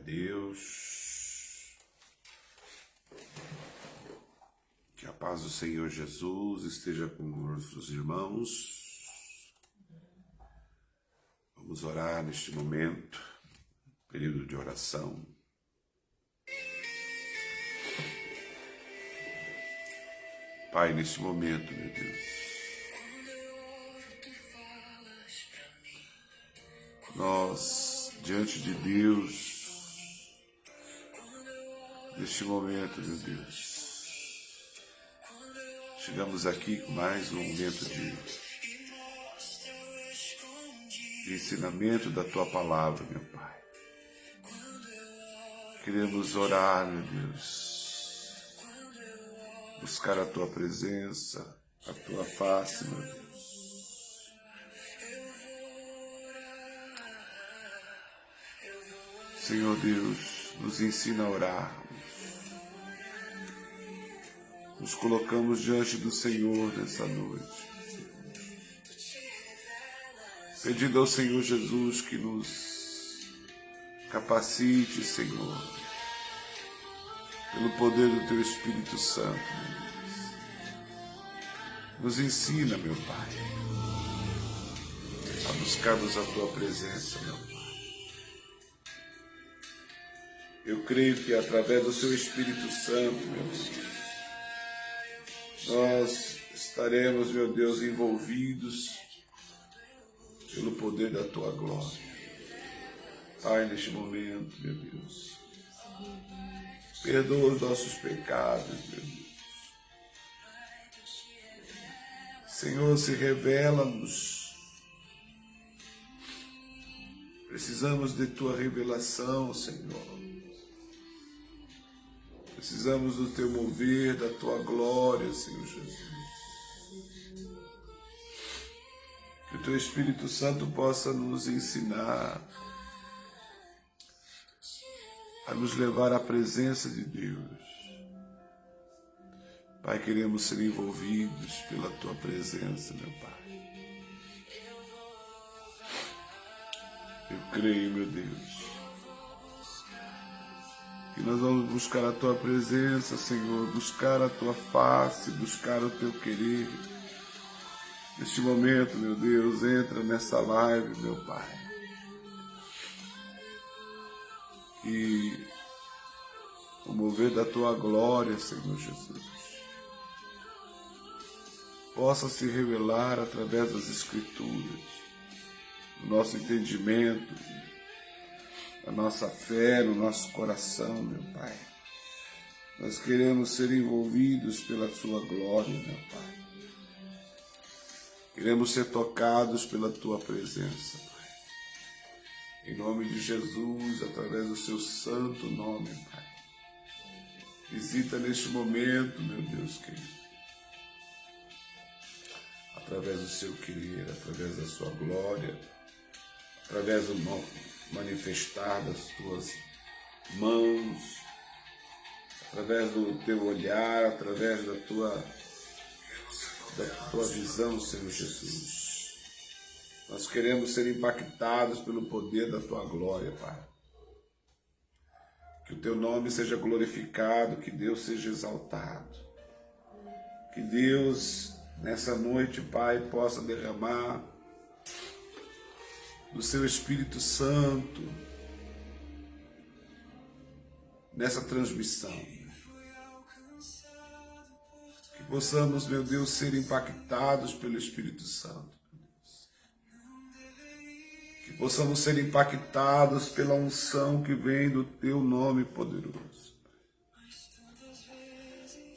Deus, que a paz do Senhor Jesus esteja com os irmãos. Vamos orar neste momento, período de oração. Pai, neste momento, meu Deus, nós, diante de Deus, neste momento, meu Deus, chegamos aqui com mais um momento de ensinamento da Tua Palavra, meu Pai. Queremos orar, meu Deus, buscar a Tua presença, a Tua face, meu Deus. Senhor Deus, nos ensina a orar. Nos colocamos diante do Senhor nessa noite, pedindo ao Senhor Jesus que nos capacite, Senhor, pelo poder do Teu Espírito Santo, meu Deus. Nos ensina, meu Pai, a buscarmos a Tua presença, meu Pai. Eu creio que através do Seu Espírito Santo, meu Deus, nós estaremos, meu Deus, envolvidos pelo poder da Tua glória. Pai, neste momento, meu Deus, perdoa os nossos pecados, meu Deus. Senhor, se revela-nos. Precisamos de Tua revelação, Senhor. Precisamos do Teu mover, da Tua glória, Senhor Jesus. Que o Teu Espírito Santo possa nos ensinar a nos levar à presença de Deus. Pai, queremos ser envolvidos pela Tua presença, meu Pai. Eu creio, meu Deus, que nós vamos buscar a Tua presença, Senhor, buscar a Tua face, buscar o Teu querer. Neste momento, meu Deus, entra nessa live, meu Pai. E o mover da Tua glória, Senhor Jesus, possa se revelar através das Escrituras, do nosso entendimento, a nossa fé no nosso coração, meu Pai. Nós queremos ser envolvidos pela Sua glória, meu Pai. Queremos ser tocados pela Tua presença, Pai. Em nome de Jesus, através do Seu santo nome, Pai. Visita neste momento, meu Deus querido. Através do Seu querer, através da Sua glória, através do manifestar das Tuas mãos, através do Teu olhar, através da Tua visão, Senhor Jesus. Nós queremos ser impactados pelo poder da Tua glória, Pai. Que o Teu nome seja glorificado, que Deus seja exaltado. Que Deus, nessa noite, Pai, possa derramar do Seu Espírito Santo nessa transmissão. Que possamos, meu Deus, ser impactados pelo Espírito Santo. Que possamos ser impactados pela unção que vem do Teu nome poderoso.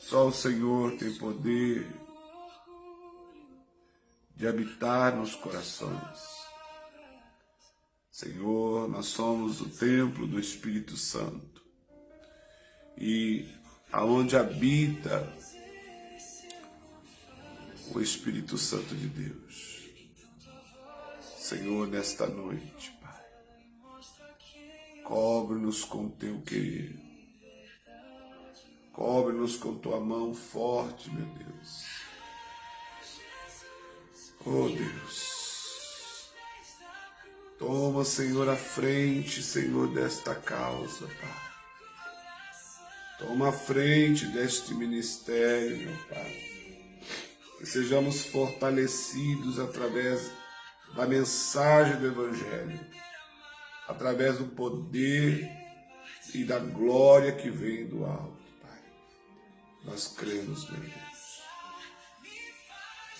Só o Senhor tem poder de habitar nos corações. Senhor, nós somos o templo do Espírito Santo. E aonde habita o Espírito Santo de Deus. Senhor, nesta noite, Pai, cobre-nos com Teu querer. Cobre-nos com Tua mão forte, meu Deus. Oh Deus, Toma, Senhor, a frente, Senhor, desta causa, Pai. Toma a frente deste ministério, meu Pai. Que sejamos fortalecidos através da mensagem do Evangelho, através do poder e da glória que vem do alto, Pai. Nós cremos, meu Deus.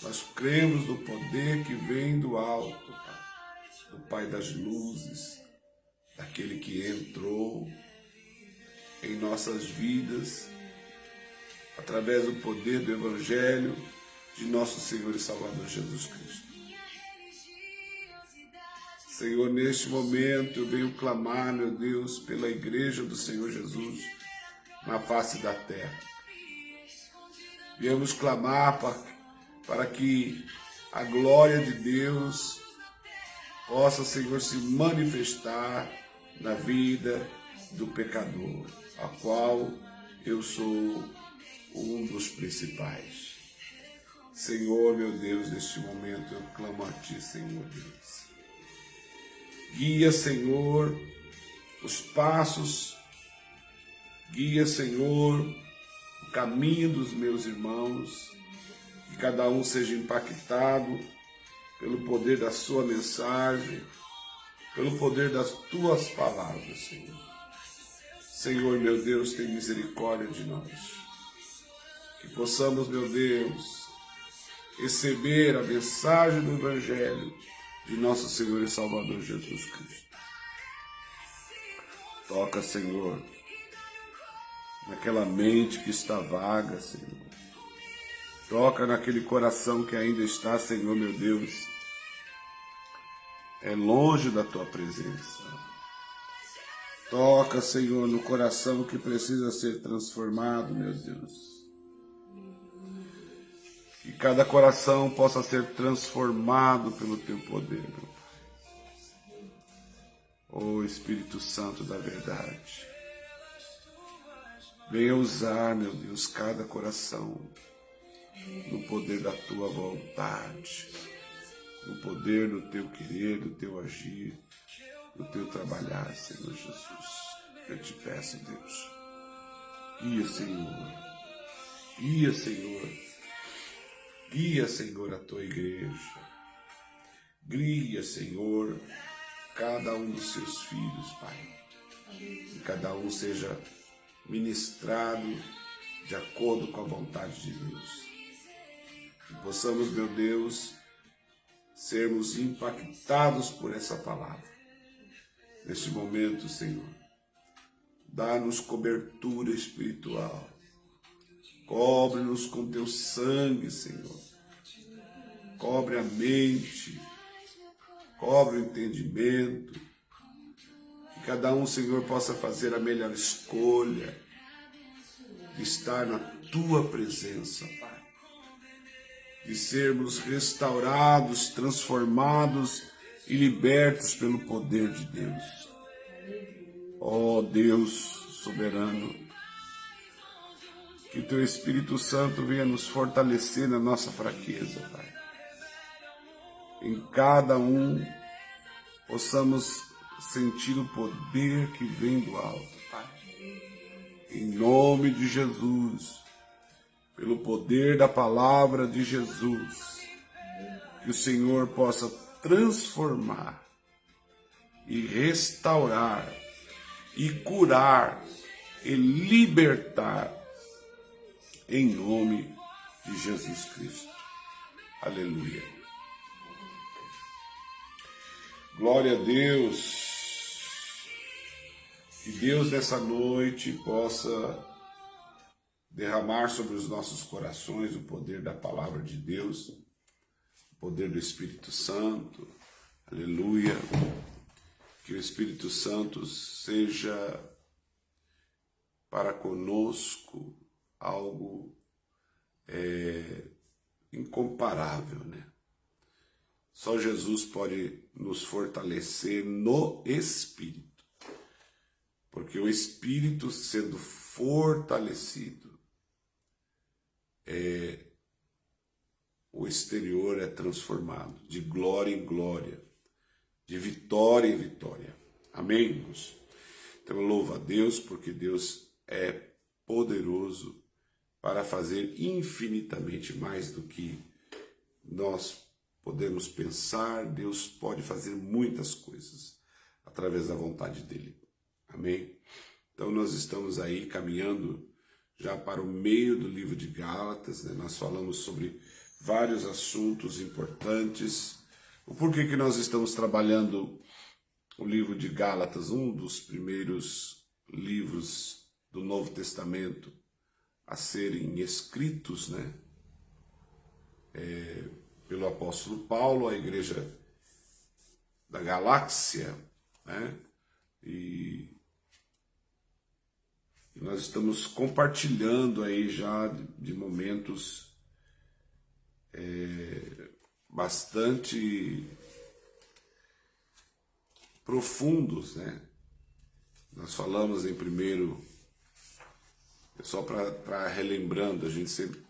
Nós cremos no poder que vem do alto, Pai. Do Pai das luzes, daquele que entrou em nossas vidas, através do poder do Evangelho de nosso Senhor e Salvador Jesus Cristo. Senhor, neste momento eu venho clamar, meu Deus, pela igreja do Senhor Jesus na face da terra. Viemos clamar para que a glória de Deus possa, Senhor, se manifestar na vida do pecador, a qual eu sou um dos principais. Senhor, meu Deus, neste momento eu clamo a Ti, Senhor Deus. Guia, Senhor, os passos, guia, Senhor, o caminho dos meus irmãos, que cada um seja impactado pelo poder da Sua mensagem, pelo poder das Tuas palavras, Senhor. Senhor, meu Deus, tem misericórdia de nós. Que possamos, meu Deus, receber a mensagem do Evangelho de nosso Senhor e Salvador Jesus Cristo. Toca, Senhor, naquela mente que está vaga, Senhor. Toca naquele coração que ainda está, Senhor, meu Deus, longe da Tua presença. Toca, Senhor, no coração que precisa ser transformado, meu Deus. Que cada coração possa ser transformado pelo Teu poder, meu Pai. Ó Espírito Santo da verdade, venha usar, meu Deus, cada coração no poder da Tua vontade, no poder do Teu querer, do Teu agir, do Teu trabalhar, Senhor Jesus. Eu te peço, Deus, guia, Senhor, guia, Senhor. Guia, Senhor, a Tua igreja. Guia, Senhor, cada um dos Seus filhos, Pai. Que cada um seja ministrado de acordo com a vontade de Deus. Que possamos, meu Deus, sermos impactados por essa palavra. Neste momento, Senhor, dá-nos cobertura espiritual. Cobre-nos com Teu sangue, Senhor. Cobre a mente, cobre o entendimento. Que cada um, Senhor, possa fazer a melhor escolha de estar na Tua presença, Pai. De sermos restaurados, transformados e libertos pelo poder de Deus. Ó Deus soberano, que o Teu Espírito Santo venha nos fortalecer na nossa fraqueza, Pai. Em cada um possamos sentir o poder que vem do alto, Pai. Em nome de Jesus, pelo poder da palavra de Jesus, que o Senhor possa transformar e restaurar e curar e libertar em nome de Jesus Cristo. Aleluia. Glória a Deus. Que Deus nessa noite possa derramar sobre os nossos corações o poder da palavra de Deus, o poder do Espírito Santo. Aleluia. Que o Espírito Santo seja para conosco algo incomparável, né? Só Jesus pode nos fortalecer no Espírito, porque o Espírito sendo fortalecido, o exterior é transformado de glória em glória, de vitória em vitória. Amém, irmãos? Então eu louvo a Deus, porque Deus é poderoso para fazer infinitamente mais do que nós podemos pensar. Deus pode fazer muitas coisas através da vontade dele. Amém? Então nós estamos aí caminhando já para o meio do livro de Gálatas, né? Nós falamos sobre vários assuntos importantes. O porquê que nós estamos trabalhando o livro de Gálatas, um dos primeiros livros do Novo Testamento a serem escritos, né? Pelo apóstolo Paulo, a igreja da Galáxia, né? E nós estamos compartilhando aí já de momentos bastante profundos, né? Nós falamos em primeiro, só para relembrando, a gente sempre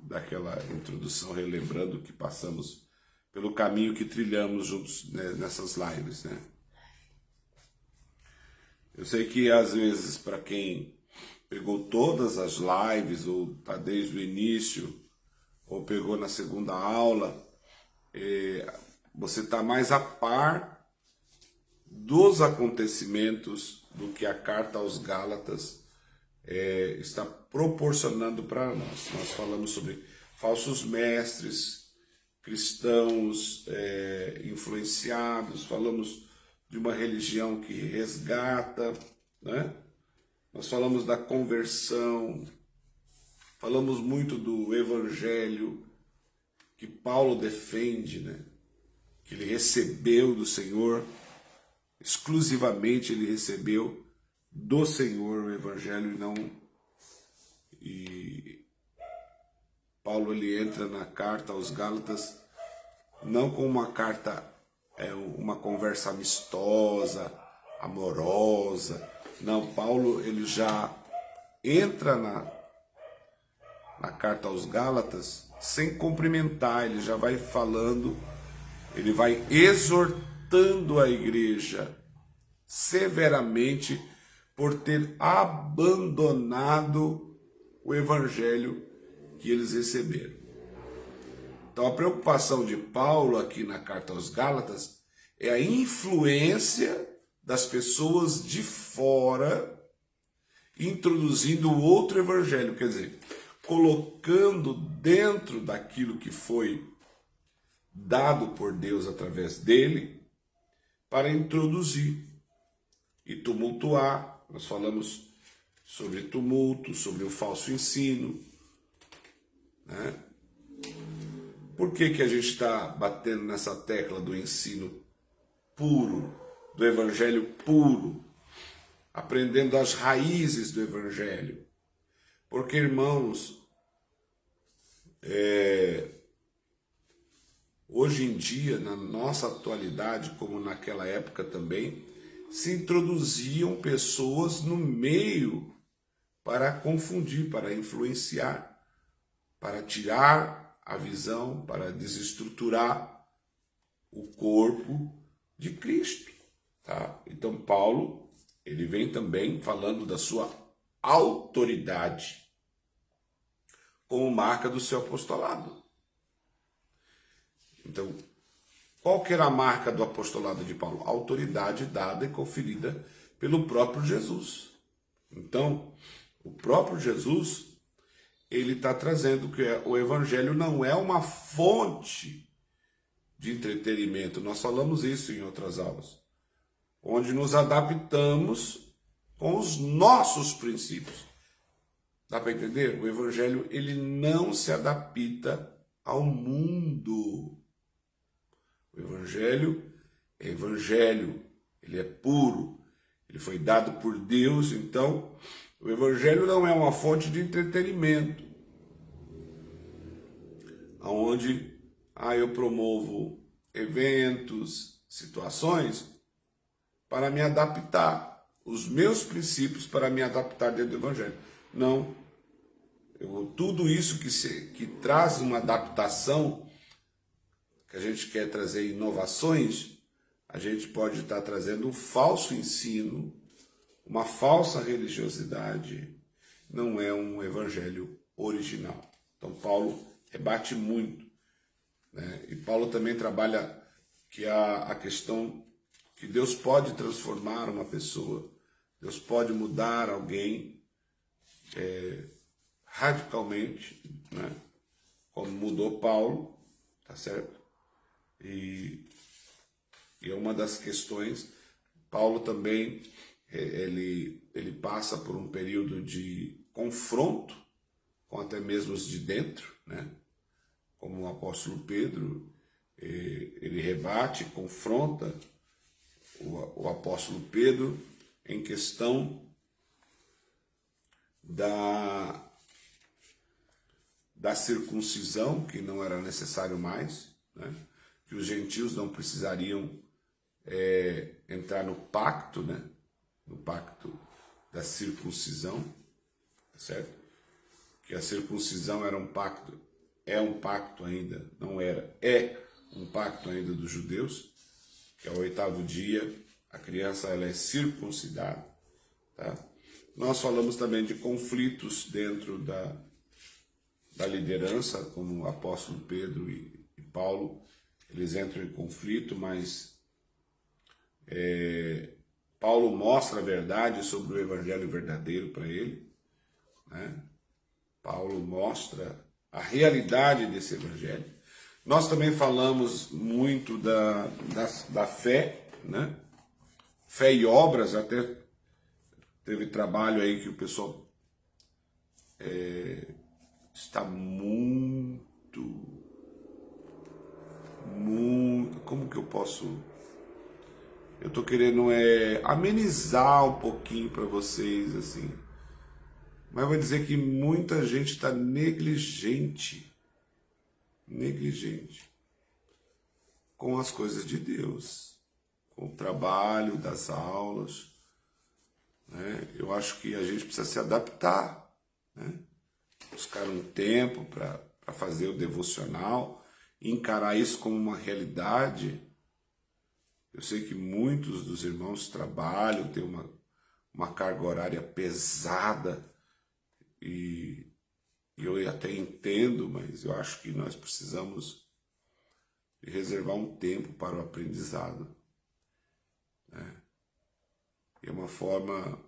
dá aquela introdução relembrando que passamos pelo caminho que trilhamos juntos, né, nessas lives, né? Eu sei que às vezes para quem pegou todas as lives, ou está desde o início, ou pegou na segunda aula, você está mais a par dos acontecimentos do que a carta aos Gálatas está proporcionando para nós. Nós falamos sobre falsos mestres, cristãos influenciados, falamos de uma religião que resgata, né? Nós falamos da conversão, falamos muito do evangelho que Paulo defende, né? Que ele recebeu do Senhor, exclusivamente ele recebeu do Senhor o evangelho, e Paulo ele entra na carta aos Gálatas não com uma carta, uma conversa amistosa, amorosa. Não, Paulo ele já entra na carta aos Gálatas sem cumprimentar, ele já vai falando, ele vai exortando a igreja severamente por ter abandonado o evangelho que eles receberam. Então a preocupação de Paulo aqui na carta aos Gálatas é a influência das pessoas de fora introduzindo outro evangelho, quer dizer, colocando dentro daquilo que foi dado por Deus através dele para introduzir e tumultuar. Nós falamos sobre tumulto, sobre o falso ensino, né? Por que a gente está batendo nessa tecla do ensino puro, do evangelho puro, aprendendo as raízes do evangelho? Porque, irmãos, hoje em dia, na nossa atualidade, como naquela época também, se introduziam pessoas no meio para confundir, para influenciar, para tirar a visão, para desestruturar o corpo de Cristo, tá? Então Paulo, ele vem também falando da sua autoridade como marca do seu apostolado. Então, qual que era a marca do apostolado de Paulo? Autoridade dada e conferida pelo próprio Jesus. Então, o próprio Jesus, ele está trazendo que o evangelho não é uma fonte de entretenimento. Nós falamos isso em outras aulas, onde nos adaptamos com os nossos princípios. Dá para entender? O evangelho, ele não se adapta ao mundo. O evangelho é evangelho, ele é puro, ele foi dado por Deus. Então o evangelho não é uma fonte de entretenimento, onde eu promovo eventos, situações para me adaptar, os meus princípios para me adaptar dentro do evangelho. Não, tudo isso que traz uma adaptação, que a gente quer trazer inovações, a gente pode estar trazendo um falso ensino, uma falsa religiosidade, não é um evangelho original. Então Paulo rebate muito, né? E Paulo também trabalha que a questão que Deus pode transformar uma pessoa, Deus pode mudar alguém radicalmente, né? Como mudou Paulo, tá certo? E é uma das questões. Paulo também, ele passa por um período de confronto com até mesmo os de dentro, né? Como o apóstolo Pedro, ele rebate, confronta o apóstolo Pedro em questão da circuncisão, que não era necessário mais, né? Que os gentios não precisariam entrar no pacto, né? No pacto da circuncisão, certo? Que a circuncisão era um pacto, é um pacto ainda, não era, é um pacto ainda dos judeus, que ao 8º dia a criança ela é circuncidada, tá? Nós falamos também de conflitos dentro da liderança, como o apóstolo Pedro e Paulo, eles entram em conflito, mas Paulo mostra a verdade sobre o evangelho verdadeiro para ele, né? Paulo mostra a realidade desse evangelho. Nós também falamos muito da fé, né? Fé e obras, até teve trabalho aí que o pessoal está muito, como que eu posso... Eu estou querendo amenizar um pouquinho para vocês, assim. Mas vou dizer que muita gente está negligente com as coisas de Deus, com o trabalho das aulas, né? Eu acho que a gente precisa se adaptar, né? Buscar um tempo para fazer o devocional, encarar isso como uma realidade. Eu sei que muitos dos irmãos trabalham, têm uma carga horária pesada, e eu até entendo, mas eu acho que nós precisamos reservar um tempo para o aprendizado, né? E é uma forma...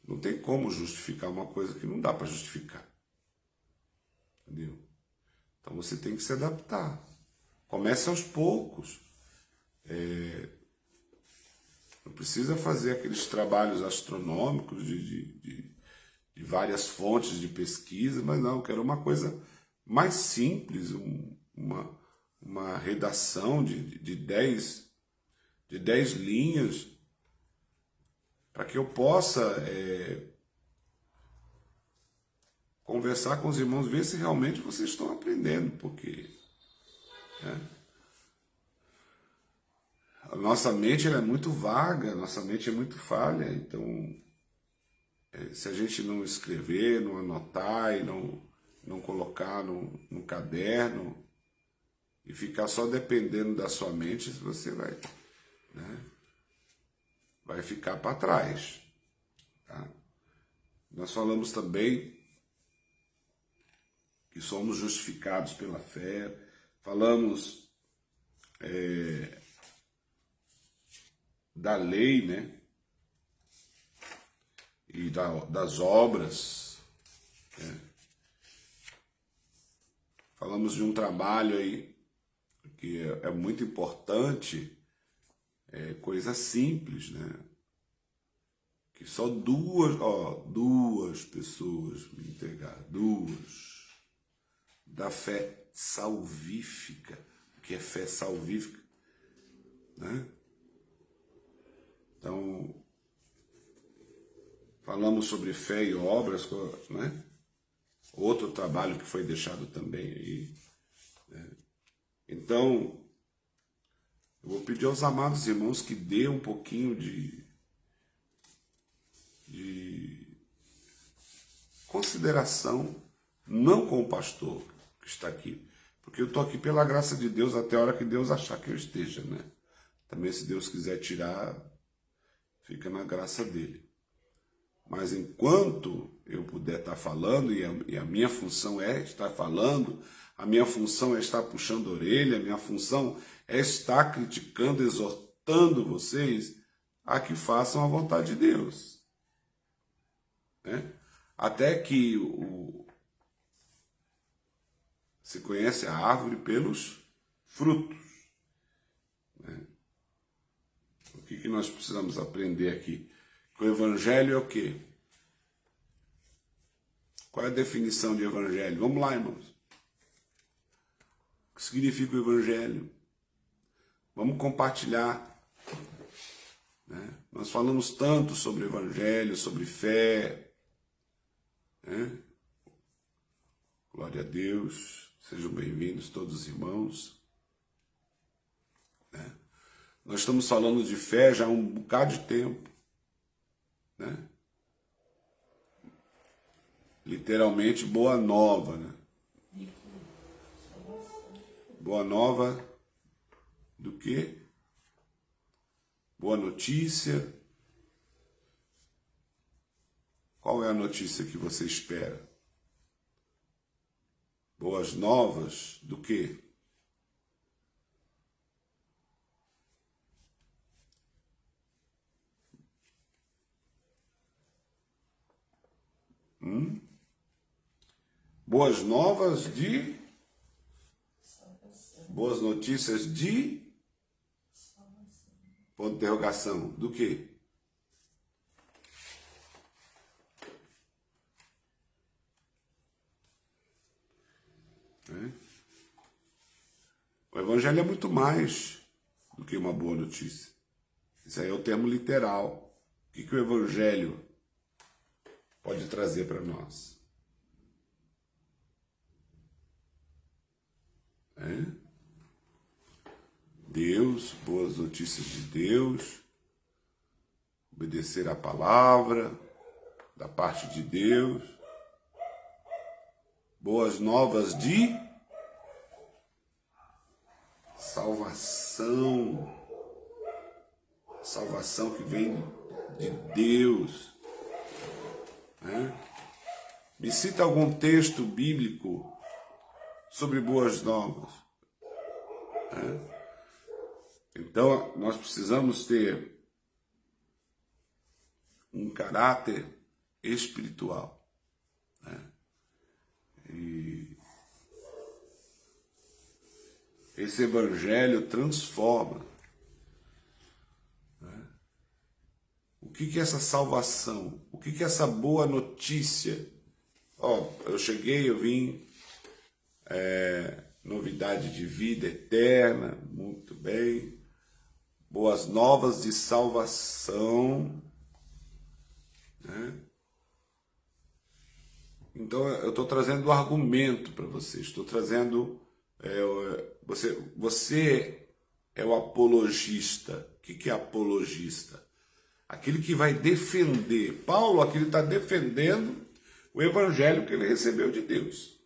Não tem como justificar uma coisa que não dá para justificar, entendeu? Então você tem que se adaptar. Comece aos poucos. Não precisa fazer aqueles trabalhos astronômicos de várias fontes de pesquisa, mas não, eu quero uma coisa mais simples, uma redação de 10 linhas, para que eu possa conversar com os irmãos, ver se realmente vocês estão aprendendo, porque a nossa mente ela é muito vaga, a nossa mente é muito falha, então se a gente não escrever, não anotar e não colocar no caderno e ficar só dependendo da sua mente, você vai, né, vai ficar para trás, tá? Nós falamos também que somos justificados pela fé, falamos da lei, né? E das obras, né? Falamos de um trabalho aí que é muito importante, coisa simples, né? Que só duas pessoas me entregaram, duas, da fé salvífica. O que é fé salvífica, né? Então, falamos sobre fé e obras, né? Outro trabalho que foi deixado também aí, né? Então, eu vou pedir aos amados irmãos que dê um pouquinho de consideração, não com o pastor que está aqui, Porque eu estou aqui pela graça de Deus até a hora que Deus achar que eu esteja, né? Também, se Deus quiser tirar, fica na graça dele. Mas enquanto eu puder estar falando, e a minha função é estar falando, a minha função é estar puxando a orelha, a minha função é estar criticando, exortando vocês a que façam a vontade de Deus. Né? Até que se conhece a árvore pelos frutos. Né? O que nós precisamos aprender aqui? Que o evangelho é o quê? Qual é a definição de evangelho? Vamos lá, irmãos. O que significa o evangelho? Vamos compartilhar. Né? Nós falamos tanto sobre o evangelho, sobre fé. Né? Glória a Deus. Sejam bem-vindos todos os irmãos. Né? Nós estamos falando de fé já há um bocado de tempo. Né? Literalmente, boa nova. Né? Boa nova do quê? Boa notícia. Qual é a notícia que você espera? Boas novas do quê? Boas novas de... Boas notícias de... Ponto de interrogação. Do quê? O evangelho é muito mais do que uma boa notícia. Isso aí é o termo literal. O que o evangelho pode trazer para nós? Deus, boas notícias de Deus, obedecer à palavra da parte de Deus, boas novas de salvação, salvação que vem de Deus. Me cita algum texto bíblico sobre boas novas. Então, nós precisamos ter um caráter espiritual. E esse evangelho transforma. O que é essa salvação? O que é essa boa notícia? Eu cheguei, eu vim, novidade de vida eterna, muito bem. Boas novas de salvação. Né? Então, eu estou trazendo o argumento para vocês. Estou trazendo... Você é o apologista. O que é apologista? Aquele que vai defender. Paulo, aqui ele está defendendo o evangelho que ele recebeu de Deus.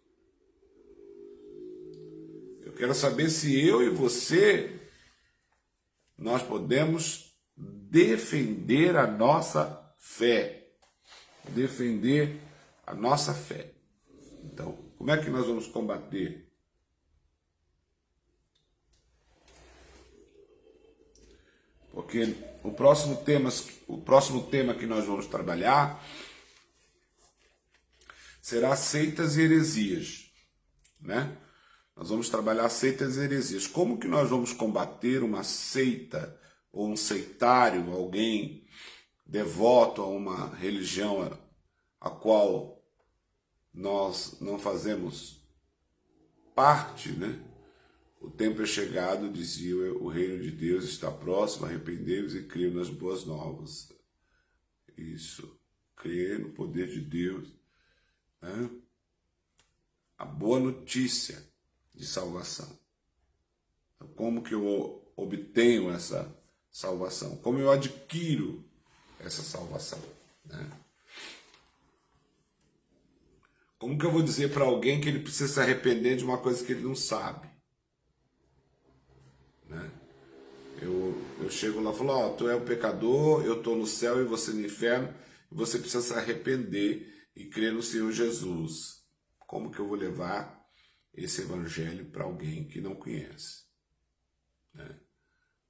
Eu quero saber se eu e você, nós podemos defender a nossa fé. Defender a nossa fé. Então, como é que nós vamos combater? Porque o próximo tema que nós vamos trabalhar será seitas e heresias, né? Nós vamos trabalhar seitas e heresias. Como que nós vamos combater uma seita ou um seitário, alguém devoto a uma religião a qual nós não fazemos parte, né? O tempo é chegado, dizia o reino de Deus está próximo, arrependei-vos e creiam nas boas novas. Isso, crer no poder de Deus. Né? A boa notícia de salvação. Então, como que eu obtenho essa salvação? Como eu adquiro essa salvação? Né? Como que eu vou dizer para alguém que ele precisa se arrepender de uma coisa que ele não sabe? Né? Eu chego lá e falo, ó, tu é um pecador, eu estou no céu e você no inferno, e você precisa se arrepender e crer no Senhor Jesus. Como que eu vou levar esse evangelho para alguém que não conhece? Né?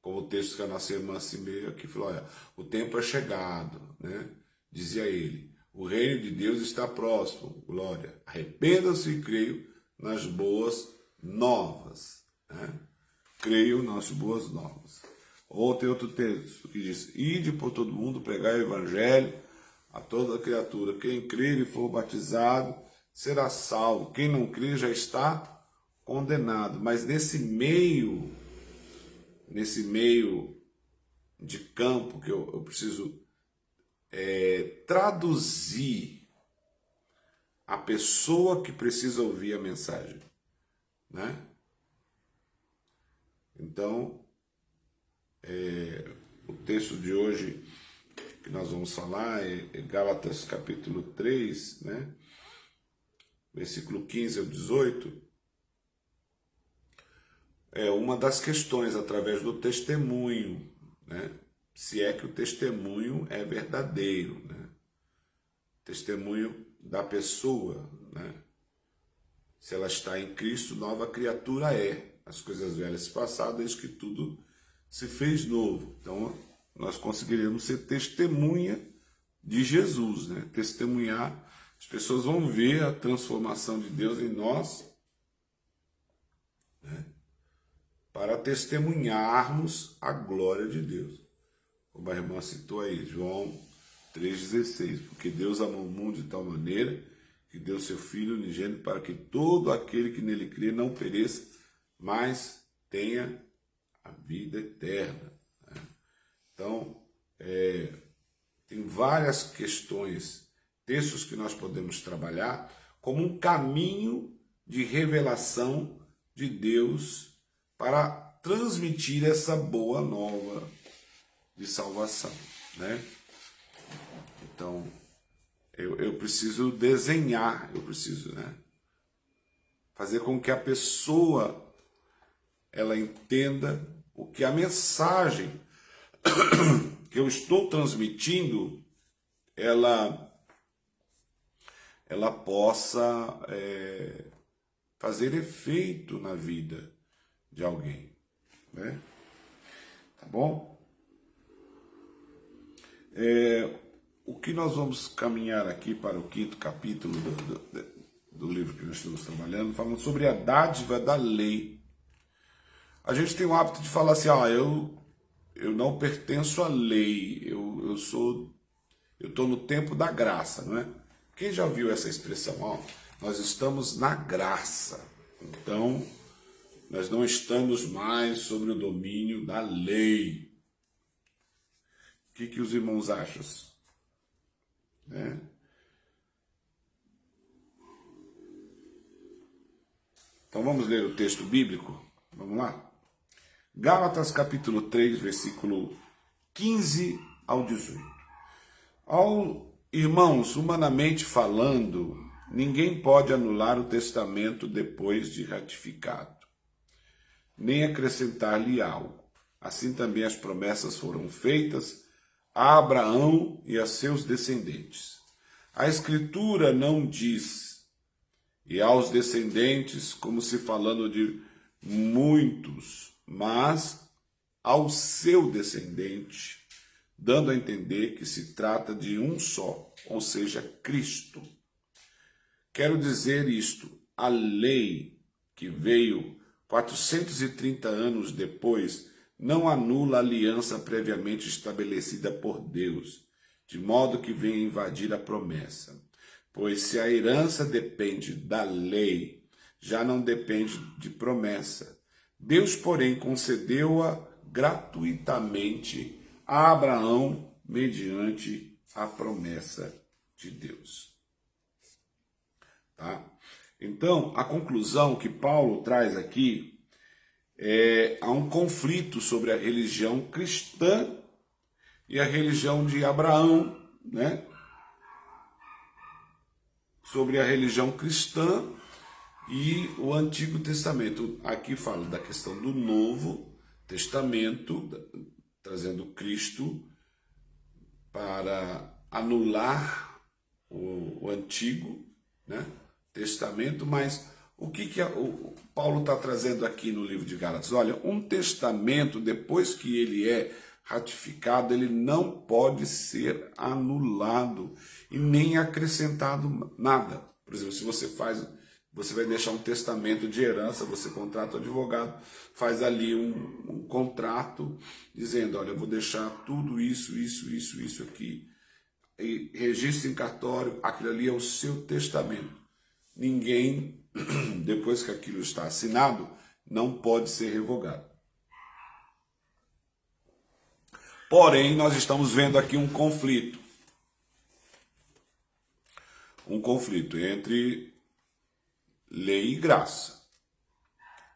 Como o texto que a nossa irmã Cimeia aqui falou, olha, o tempo é chegado, né? Dizia ele, o reino de Deus está próximo, glória, arrependam-se e creiam nas boas novas, né? Creio nas boas novas. Ou tem outro texto que diz, ide por todo mundo pregar o evangelho a toda criatura, quem crer e for batizado será salvo, quem não crer já está condenado. Mas nesse meio de campo que eu preciso traduzir a pessoa que precisa ouvir a mensagem, né? Então, o texto de hoje que nós vamos falar é Gálatas capítulo 3, né? Versículo 15 ao 18. É uma das questões através do testemunho, né? Se é que o testemunho é verdadeiro, né? Testemunho da pessoa, né? Se ela está em Cristo, nova criatura é. As coisas velhas se passaram, desde que tudo se fez novo. Então, nós conseguiremos ser testemunha de Jesus, né? Testemunhar, as pessoas vão ver a transformação de Deus em nós, né? Para testemunharmos a glória de Deus. Como a irmã citou aí, João 3,16, porque Deus amou o mundo de tal maneira que deu seu Filho unigênito para que todo aquele que nele crê não pereça, mas tenha a vida eterna. Né? Então, tem várias questões, textos que nós podemos trabalhar como um caminho de revelação de Deus para transmitir essa boa nova de salvação, né? Então, eu preciso desenhar, eu preciso, né, fazer com que a pessoa ela entenda o que a mensagem que eu estou transmitindo, ela possa fazer efeito na vida de alguém, né? Tá bom? O que nós vamos caminhar aqui para o 5º capítulo do livro que nós estamos trabalhando, falando sobre a dádiva da lei. A gente tem o hábito de falar assim, eu não pertenço à lei, eu estou no tempo da graça, não é? Quem já viu essa expressão? Nós estamos na graça, então nós não estamos mais sobre o domínio da lei. O que os irmãos acham? Então vamos ler o texto bíblico? Vamos lá? Gálatas capítulo 3, versículo 15 ao 18. Irmãos, humanamente falando, ninguém pode anular o testamento depois de ratificado, nem acrescentar-lhe algo. Assim também as promessas foram feitas a Abraão e a seus descendentes. A Escritura não diz, e aos descendentes, como se falando de muitos, mas ao seu descendente, dando a entender que se trata de um só, ou seja, Cristo. Quero dizer isto, a lei que veio 430 anos depois não anula a aliança previamente estabelecida por Deus, de modo que venha invadir a promessa. Pois se a herança depende da lei, já não depende de promessa. Deus, porém, concedeu-a gratuitamente a Abraão mediante a promessa de Deus. Tá? Então, a conclusão que Paulo traz aqui há um conflito sobre a religião cristã e a religião de Abraão, né? sobre a religião cristã e o Antigo Testamento. Aqui fala da questão do Novo Testamento, trazendo Cristo para anular o Antigo, né, Testamento, mas o que o Paulo está trazendo aqui no livro de Gálatas? Olha, um testamento, depois que ele é ratificado, ele não pode ser anulado e nem acrescentado nada. Por exemplo, se você vai deixar um testamento de herança, você contrata um advogado, faz ali um contrato dizendo, olha, eu vou deixar tudo isso aqui, e registra em cartório, aquilo ali é o seu testamento. Ninguém, depois que aquilo está assinado, não pode ser revogado. Porém, nós estamos vendo aqui um conflito entre lei e graça,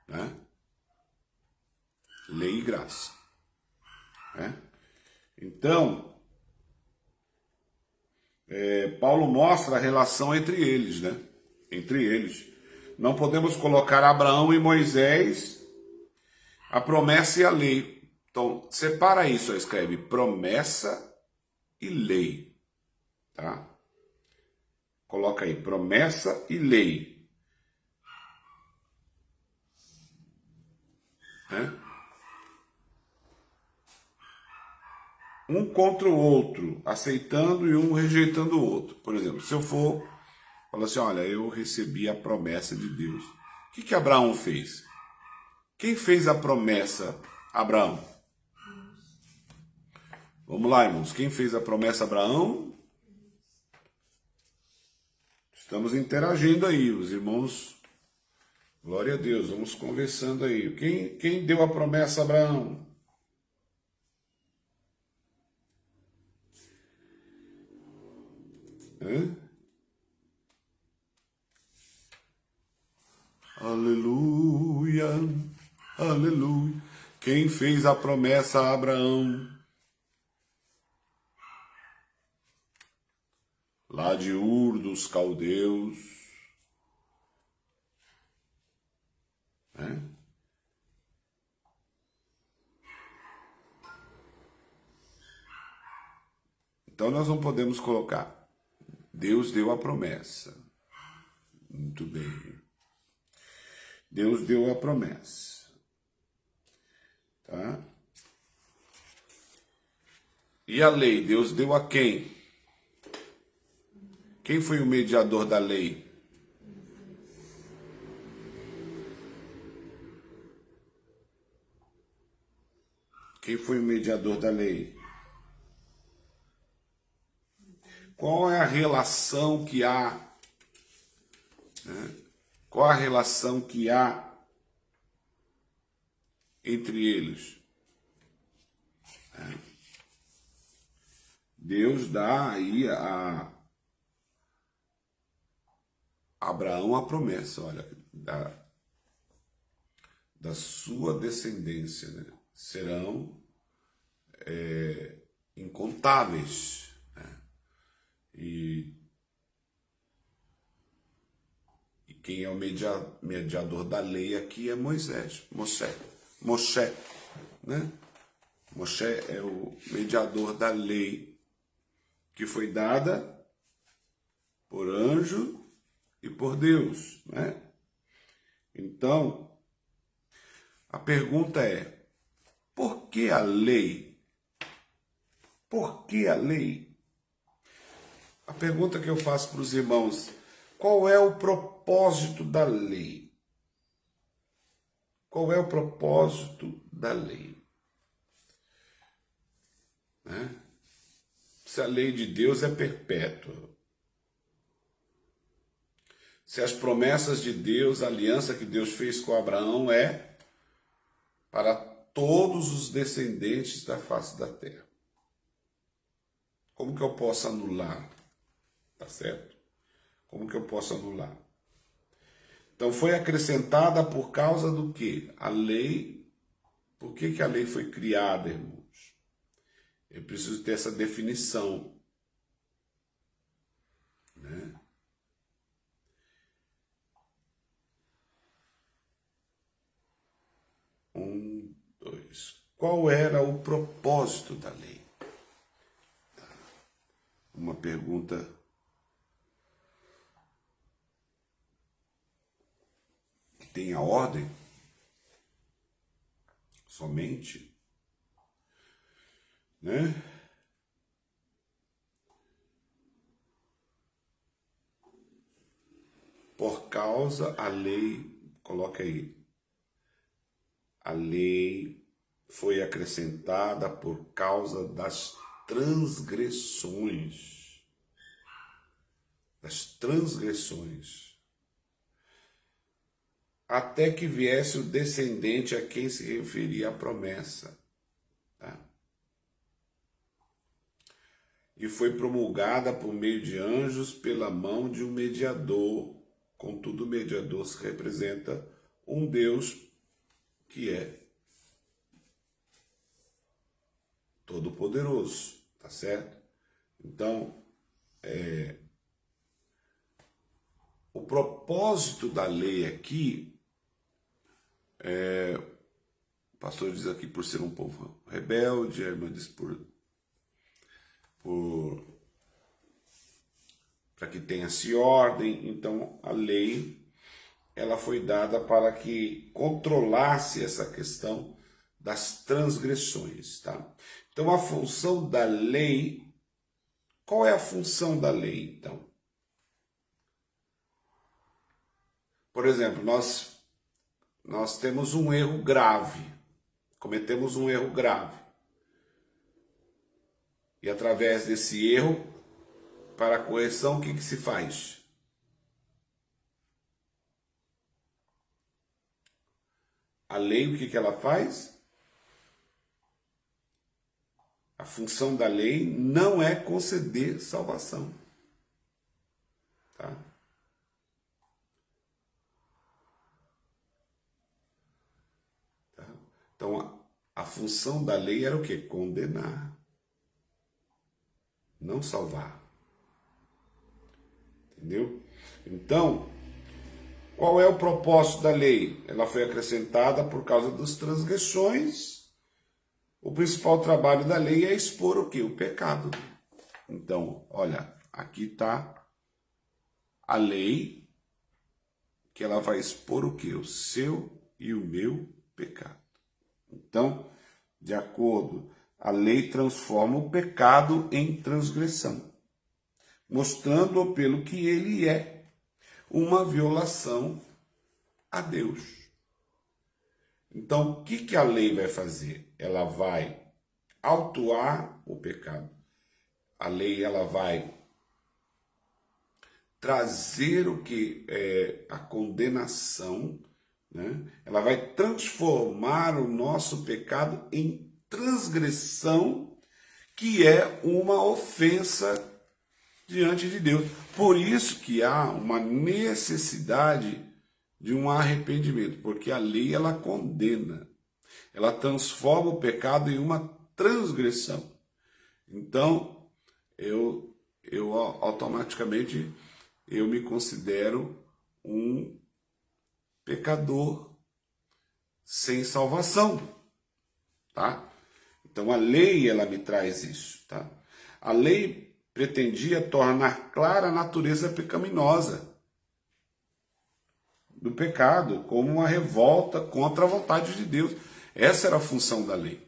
né? Lei e graça, né? Então, Paulo mostra a relação entre eles, né? Entre eles. Não podemos colocar Abraão e Moisés, a promessa e a lei. Então, separa isso, escreve promessa e lei, tá? Coloca aí, promessa e lei. Né? Um contra o outro, aceitando e um rejeitando o outro. Por exemplo, se eu for falar assim, olha, eu recebi a promessa de Deus. O que Abraão fez? Quem fez a promessa? Abraão. Vamos lá, irmãos. Quem fez a promessa? Abraão? Estamos interagindo aí, os irmãos. Glória a Deus, vamos conversando aí. Quem deu a promessa a Abraão? Hã? Aleluia, aleluia. Quem fez a promessa a Abraão? Lá de Ur dos Caldeus. Né? Então nós não podemos colocar. Deus deu a promessa. Muito bem. Deus deu a promessa. Tá? E a lei, Deus deu a quem? Quem foi o mediador da lei? Quem foi o mediador da lei? Qual é a relação que há? Né? Qual a relação que há entre eles? Deus dá aí a Abraão a promessa, olha, da sua descendência, né? Serão incontáveis. Né? E quem é o mediador da lei aqui é Moisés, Moshe, né? Moshe é o mediador da lei que foi dada por anjo e por Deus, né? Então, a pergunta é, por que a lei? Por que a lei? A pergunta que eu faço para os irmãos, qual é o propósito da lei? Qual é o propósito da lei? Né? Se a lei de Deus é perpétua, se as promessas de Deus, a aliança que Deus fez com Abraão é para todos os descendentes da face da terra. Como que eu posso anular? Tá certo? Como que eu posso anular? Então foi acrescentada por causa do quê? A lei. Por que a lei foi criada, irmãos? Eu preciso ter essa definição. Né? qual era o propósito da lei? Uma pergunta que tem a ordem somente, né? Por causa a lei, coloca aí, a lei foi acrescentada por causa das transgressões. Das transgressões. Até que viesse o descendente a quem se referia a promessa. Tá? E foi promulgada por meio de anjos pela mão de um mediador. Contudo, o mediador se representa um Deus que é todo-poderoso, tá certo? Então, o propósito da lei aqui, o pastor diz aqui por ser um povo rebelde, a irmã diz para que tenha-se ordem. Então a lei ela foi dada para que controlasse essa questão das transgressões, tá? Então a função da lei, qual é a função da lei então? Por exemplo, nós temos um erro grave, cometemos um erro grave. E através desse erro, para a correção, o que se faz? A lei, o que ela faz? A função da lei não é conceder salvação. Tá? Tá? Então, a função da lei era o quê? Condenar. Não salvar. Entendeu? Então, qual é o propósito da lei? Ela foi acrescentada por causa das transgressões. O principal trabalho da lei é expor o quê? O pecado. Então, olha, aqui está a lei, que ela vai expor o quê? O seu e o meu pecado. Então, de acordo, a lei transforma o pecado em transgressão, mostrando-o pelo que ele é, uma violação a Deus. Então, o que a lei vai fazer? Ela vai autuar o pecado. A lei ela vai trazer o que é a condenação, né? Ela vai transformar o nosso pecado em transgressão, que é uma ofensa diante de Deus. Por isso que há uma necessidade de um arrependimento, porque a lei ela condena, ela transforma o pecado em uma transgressão. Então, eu automaticamente eu me considero um pecador sem salvação, tá? Então a lei ela me traz isso, tá? A lei pretendia tornar clara a natureza pecaminosa do pecado, como uma revolta contra a vontade de Deus. Essa era a função da lei.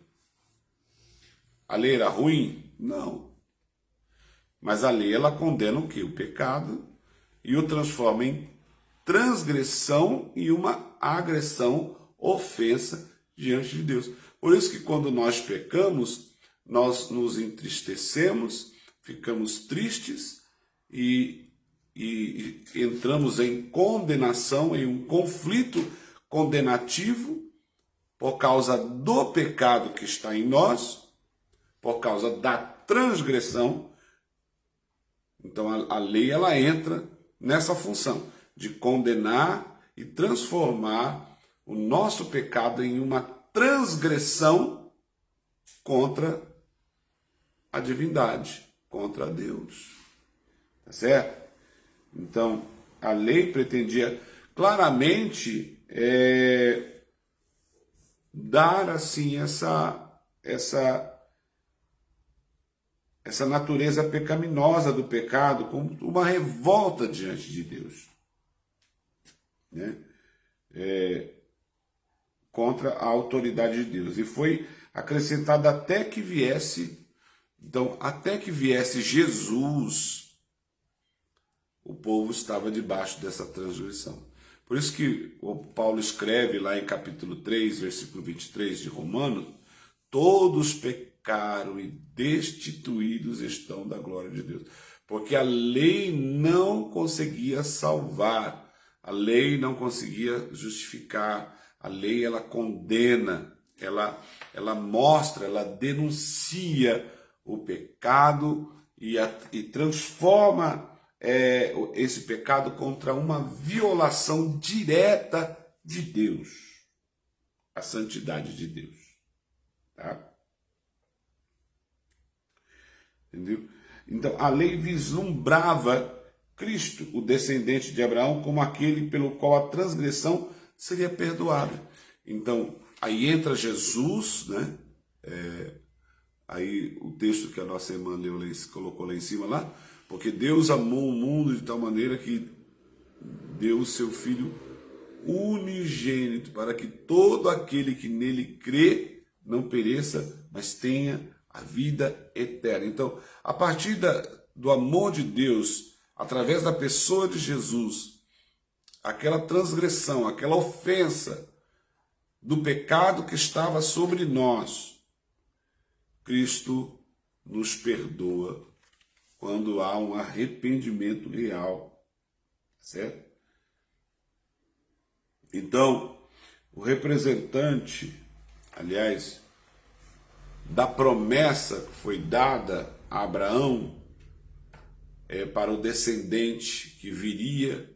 A lei era ruim? Não. Mas a lei ela condena o quê? O pecado e o transforma em transgressão e uma agressão, ofensa diante de Deus. Por isso que quando nós pecamos, nós nos entristecemos, ficamos tristes e entramos em condenação, em um conflito condenativo por causa do pecado que está em nós, por causa da transgressão. Então a lei ela entra nessa função de condenar e transformar o nosso pecado em uma transgressão contra a divindade, contra Deus. Tá certo? Então, a lei pretendia claramente dar assim essa natureza pecaminosa do pecado como uma revolta diante de Deus, né? Contra a autoridade de Deus. E foi acrescentado até que viesse, então, até que viesse Jesus, o povo estava debaixo dessa transgressão. Por isso que o Paulo escreve lá em capítulo 3, versículo 23 de Romanos, todos pecaram e destituídos estão da glória de Deus. Porque a lei não conseguia salvar, a lei não conseguia justificar, a lei ela condena, ela mostra, ela denuncia o pecado e transforma esse pecado contra uma violação direta de Deus, a santidade de Deus. Tá? Entendeu? Então, a lei vislumbrava Cristo, o descendente de Abraão, como aquele pelo qual a transgressão seria perdoada. Então, aí entra Jesus, né? Aí o texto que a nossa irmã leu, colocou lá em cima, lá, porque Deus amou o mundo de tal maneira que deu o seu Filho unigênito, para que todo aquele que nele crê não pereça, mas tenha a vida eterna. Então, a partir do amor de Deus, através da pessoa de Jesus, aquela transgressão, aquela ofensa do pecado que estava sobre nós, Cristo nos perdoa quando há um arrependimento real, certo? Então, o representante, aliás, da promessa que foi dada a Abraão para o descendente que viria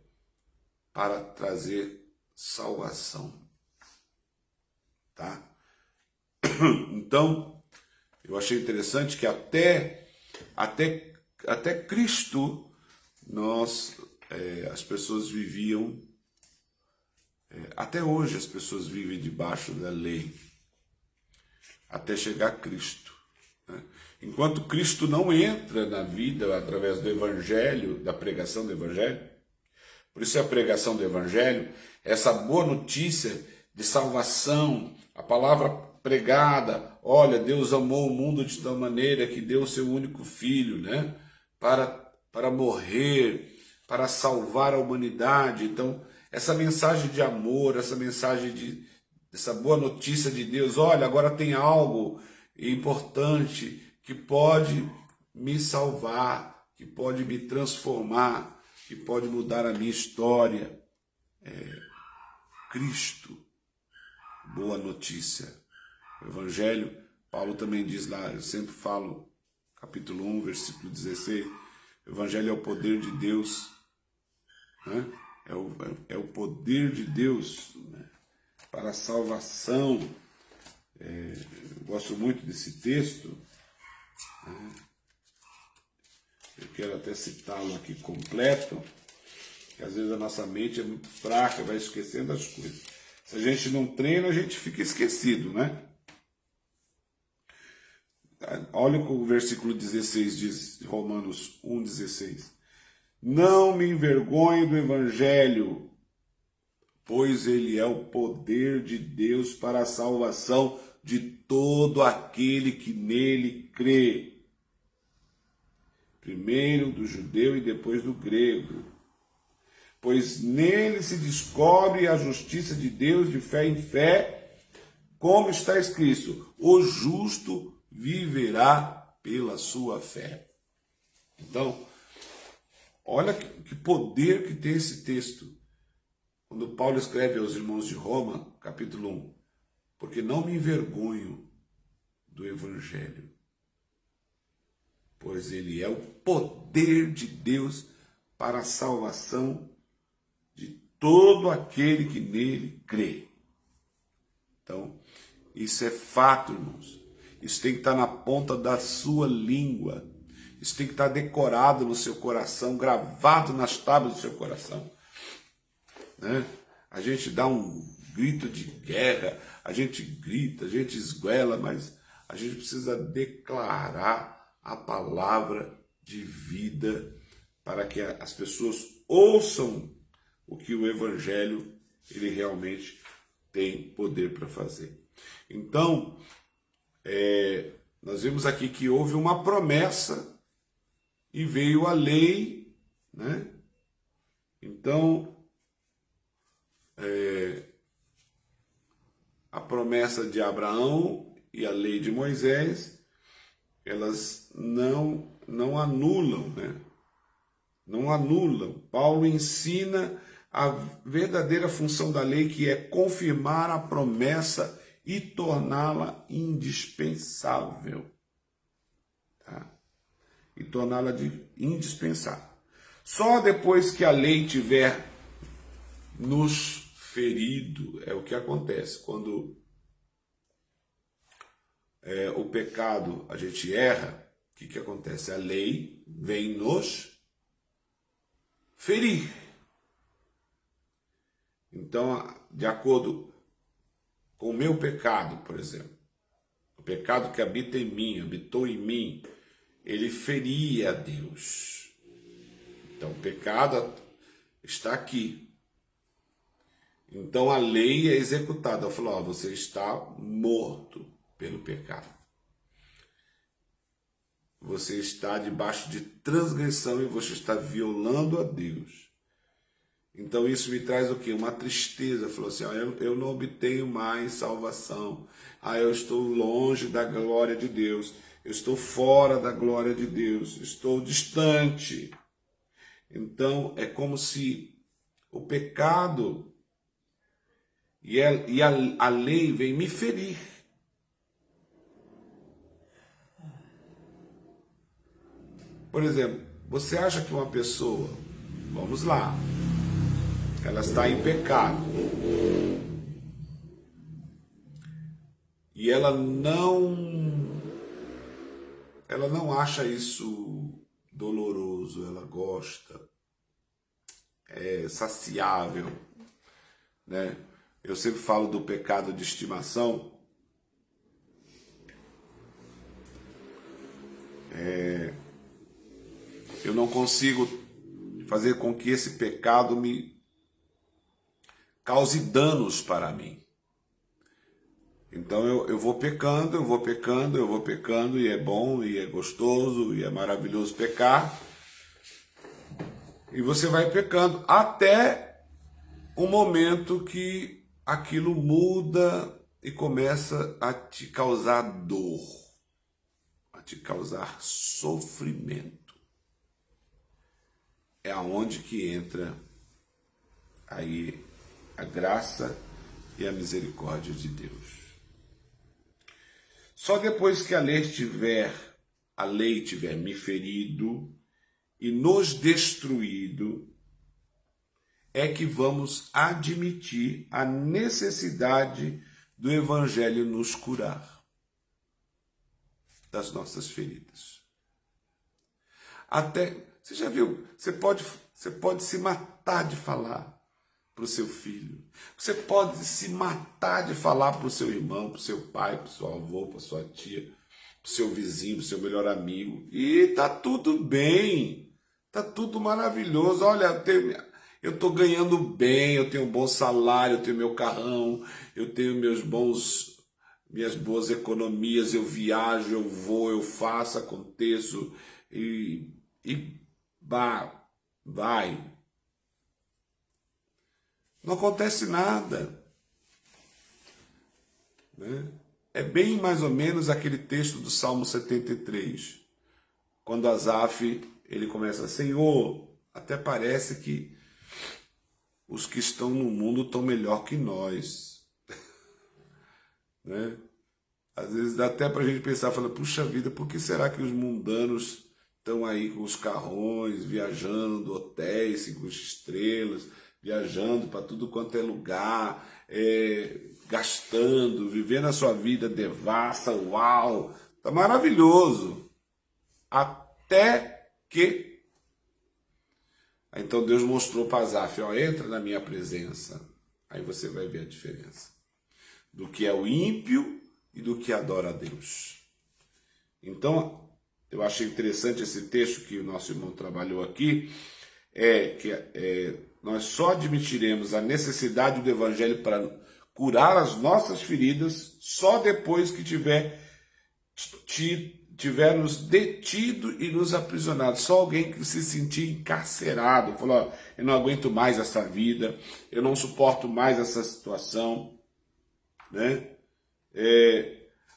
para trazer salvação, tá? Então, eu achei interessante que até Cristo as pessoas viviam, até hoje as pessoas vivem debaixo da lei, até chegar Cristo, né? Enquanto Cristo não entra na vida através do Evangelho, da pregação do Evangelho, por isso é a pregação do Evangelho, essa boa notícia de salvação, a palavra pregada, olha, Deus amou o mundo de tal maneira que deu o seu único filho, né, para morrer, para salvar a humanidade. Então, essa mensagem de amor, essa boa notícia de Deus, olha, agora tem algo importante que pode me salvar, que pode me transformar, que pode mudar a minha história. Cristo, boa notícia. O Evangelho, Paulo também diz lá, eu sempre falo, capítulo 1, versículo 16, o Evangelho é o poder de Deus, né? É o poder de Deus, né, para a salvação. Eu gosto muito desse texto, né? Eu quero até citá-lo aqui completo, que às vezes a nossa mente é muito fraca, vai esquecendo as coisas. Se a gente não treina, a gente fica esquecido, né? Olha o que o versículo 16 diz, Romanos 1,16. Não me envergonhe do Evangelho, pois ele é o poder de Deus para a salvação de todo aquele que nele crê. Primeiro do judeu e depois do grego. Pois nele se descobre a justiça de Deus de fé em fé, como está escrito, o justo viverá pela sua fé. Então, olha que poder que tem esse texto. Quando Paulo escreve aos irmãos de Roma, capítulo 1, porque não me envergonho do Evangelho, pois ele é o poder de Deus para a salvação de todo aquele que nele crê. Então, isso é fato, irmãos. Isso tem que estar na ponta da sua língua. Isso tem que estar decorado no seu coração, gravado nas tábuas do seu coração, né? A gente dá um grito de guerra, a gente grita, a gente esguela, mas a gente precisa declarar a palavra de vida para que as pessoas ouçam o que o Evangelho ele realmente tem poder para fazer. Então, nós vimos aqui que houve uma promessa e veio a lei, né? Então, a promessa de Abraão e a lei de Moisés, elas não anulam, né? Não anulam. Paulo ensina a verdadeira função da lei, que é confirmar a promessa e torná-la indispensável. Tá? E torná-la indispensável. Só depois que a lei tiver nos ferido, é o que acontece. Quando o pecado, a gente erra, o que acontece? A lei vem nos ferir. Então, de acordo com o meu pecado, por exemplo, o pecado que habita em mim, habitou em mim, ele feria a Deus. Então, o pecado está aqui. Então, a lei é executada. Eu falo, você está morto pelo pecado. Você está debaixo de transgressão e você está violando a Deus. Então isso me traz o quê? Uma tristeza. Falou assim, eu não obtenho mais salvação. Eu estou longe da glória de Deus. Eu estou fora da glória de Deus. Estou distante. Então é como se o pecado e a lei vem me ferir. Por exemplo, você acha que uma pessoa, vamos lá, ela está em pecado e ela não acha isso doloroso, ela gosta, é saciável, né? Eu sempre falo do pecado de estimação. Eu não consigo fazer com que esse pecado me cause danos para mim. Então eu vou pecando, e é bom, e é gostoso, e é maravilhoso pecar. E você vai pecando até o momento que aquilo muda e começa a te causar dor, a te causar sofrimento. É aonde que entra aí a graça e a misericórdia de Deus. Só depois que a lei tiver me ferido e nos destruído, é que vamos admitir a necessidade do Evangelho nos curar das nossas feridas. Até, você já viu, você pode se matar de falar para o seu filho. Você pode se matar de falar para o seu irmão, para o seu pai, para o seu avô, para a sua tia, para o seu vizinho, para o seu melhor amigo. E tá tudo bem, tá tudo maravilhoso. Olha, eu estou ganhando bem, eu tenho um bom salário, eu tenho meu carrão, eu tenho minhas boas economias, eu viajo, eu vou, eu faço, aconteço e vai. Não acontece nada. Né? É bem mais ou menos aquele texto do Salmo 73, quando Asaf, ele começa, Senhor, até parece que os que estão no mundo estão melhor que nós. Né? Às vezes dá até para a gente pensar, fala, puxa vida, por que será que os mundanos estão aí com os carrões, viajando, hotéis 5 estrelas, viajando para tudo quanto é lugar, gastando, vivendo a sua vida devassa, uau, tá maravilhoso. Até que... Então Deus mostrou para Asaf, entra na minha presença, Aí você vai ver a diferença do que é o ímpio e do que adora a Deus. Então, eu achei interessante esse texto que o nosso irmão trabalhou aqui, nós só admitiremos a necessidade do Evangelho para curar as nossas feridas só depois que tiver nos detido e nos aprisionado. Só alguém que se sentir encarcerado, falou, ó, eu não aguento mais essa vida, eu não suporto mais essa situação, né?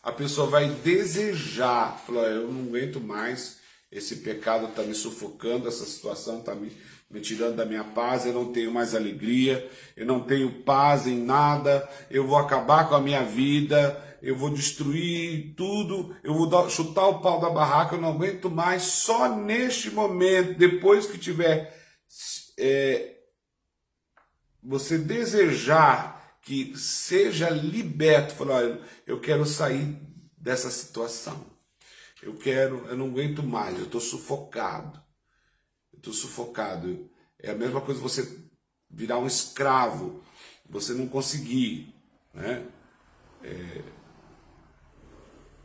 A pessoa vai desejar, falou, eu não aguento mais, esse pecado está me sufocando, essa situação está me tirando da minha paz, eu não tenho mais alegria, eu não tenho paz em nada, eu vou acabar com a minha vida, eu vou destruir tudo, eu vou chutar o pau da barraca, eu não aguento mais. Só neste momento, depois que tiver você desejar que seja liberto, falar, eu quero sair dessa situação, eu não aguento mais, eu estou sufocado, é a mesma coisa você virar um escravo, você não conseguir, né?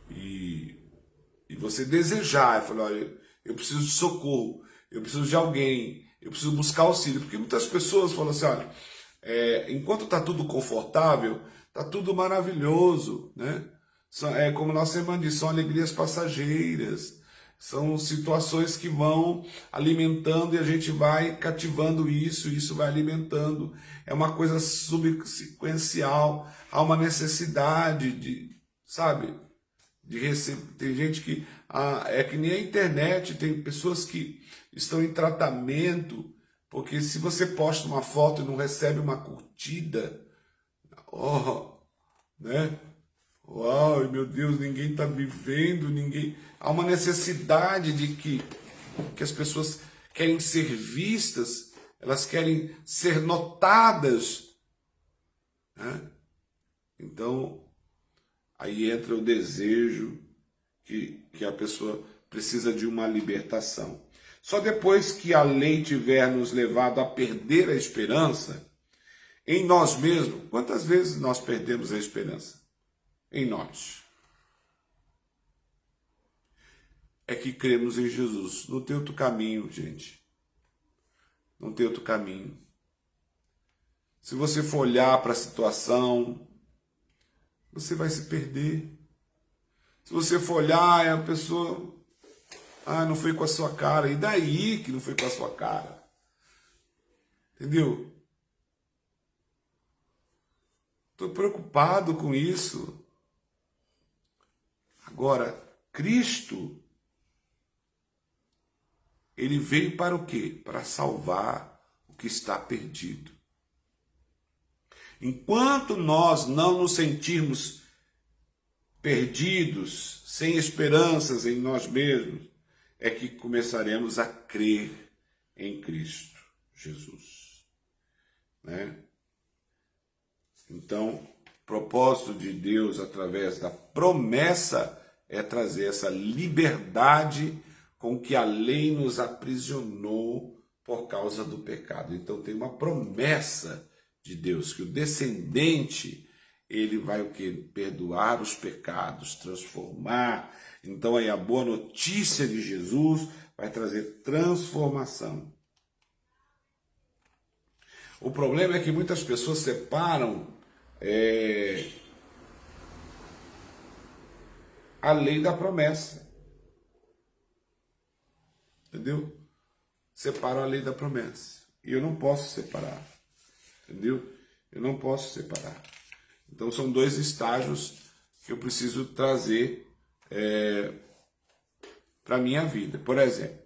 E você desejar, falar, olha, eu preciso de socorro, eu preciso de alguém, eu preciso buscar auxílio, porque muitas pessoas falam assim, olha, enquanto está tudo confortável, está tudo maravilhoso, né? Como nossa irmã disse, são alegrias passageiras, são situações que vão alimentando e a gente vai cativando isso vai alimentando. É uma coisa subsequencial, há uma necessidade de, sabe, de receber. Tem gente que, é que nem a internet, tem pessoas que estão em tratamento, porque se você posta uma foto e não recebe uma curtida, né? Uau, meu Deus, ninguém está vivendo, ninguém. Há uma necessidade de que as pessoas querem ser vistas, elas querem ser notadas, né? Então, aí entra o desejo que a pessoa precisa de uma libertação. Só depois que a lei tiver nos levado a perder a esperança em nós mesmos, quantas vezes nós perdemos a esperança? Em nós. É que cremos em Jesus. Não tem outro caminho, gente. Não tem outro caminho. Se você for olhar para a situação, você vai se perder. Se você for olhar, a pessoa, não foi com a sua cara. E daí que não foi com a sua cara? Entendeu? Estou preocupado com isso. Agora, Cristo, ele veio para o quê? Para salvar o que está perdido. Enquanto nós não nos sentirmos perdidos, sem esperanças em nós mesmos, é que começaremos a crer em Cristo Jesus, né? Então, o propósito de Deus através da promessa é trazer essa liberdade com que a lei nos aprisionou por causa do pecado. Então tem uma promessa de Deus que o descendente, ele vai o quê? Perdoar os pecados, transformar. Então aí a boa notícia de Jesus vai trazer transformação. O problema é que muitas pessoas separam a lei da promessa. Entendeu? Separam a lei da promessa. E eu não posso separar. Entendeu? Eu não posso separar. Então são dois estágios que eu preciso trazer para a minha vida. Por exemplo,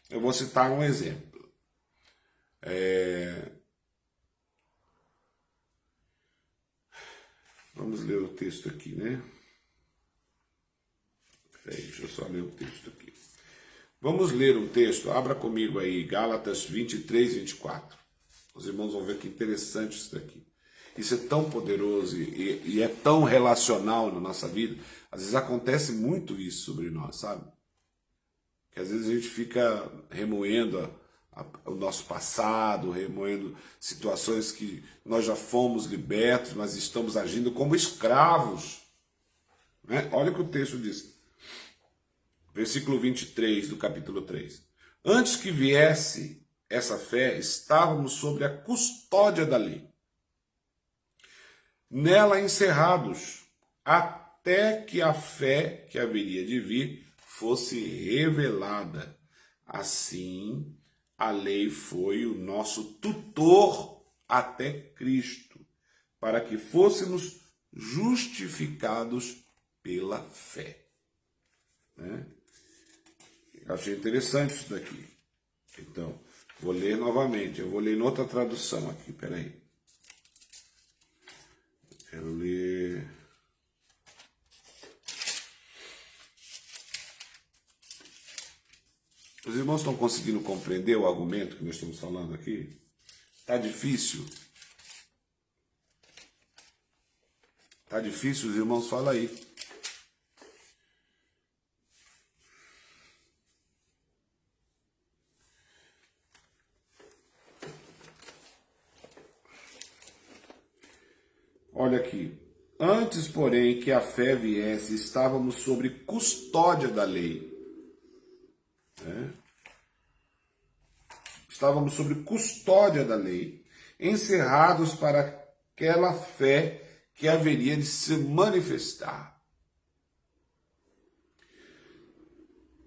eu vou citar um exemplo. Vamos ler o texto aqui, né? Peraí, deixa eu só ler o texto aqui. Vamos ler o texto, abra comigo aí, Gálatas 23, 24. Os irmãos vão ver que interessante isso daqui. Isso é tão poderoso e é tão relacional na nossa vida. Às vezes acontece muito isso sobre nós, sabe? Que às vezes a gente fica remoendo o nosso passado, remoendo situações que nós já fomos libertos, mas estamos agindo como escravos. Né? Olha o que o texto diz. Versículo 23 do capítulo 3. Antes que viesse essa fé, estávamos sob a custódia da lei, nela encerrados, até que a fé que haveria de vir fosse revelada. Assim, a lei foi o nosso tutor até Cristo, para que fôssemos justificados pela fé. Né? Eu achei interessante isso daqui. Então, vou ler novamente. Eu vou ler em outra tradução aqui, peraí. Quero ler... Os irmãos estão conseguindo compreender o argumento que nós estamos falando aqui? Está difícil? Está difícil? Os irmãos falam aí. Olha aqui. Antes, porém, que a fé viesse, estávamos sob custódia da lei. Estávamos sob custódia da lei, encerrados para aquela fé que haveria de se manifestar.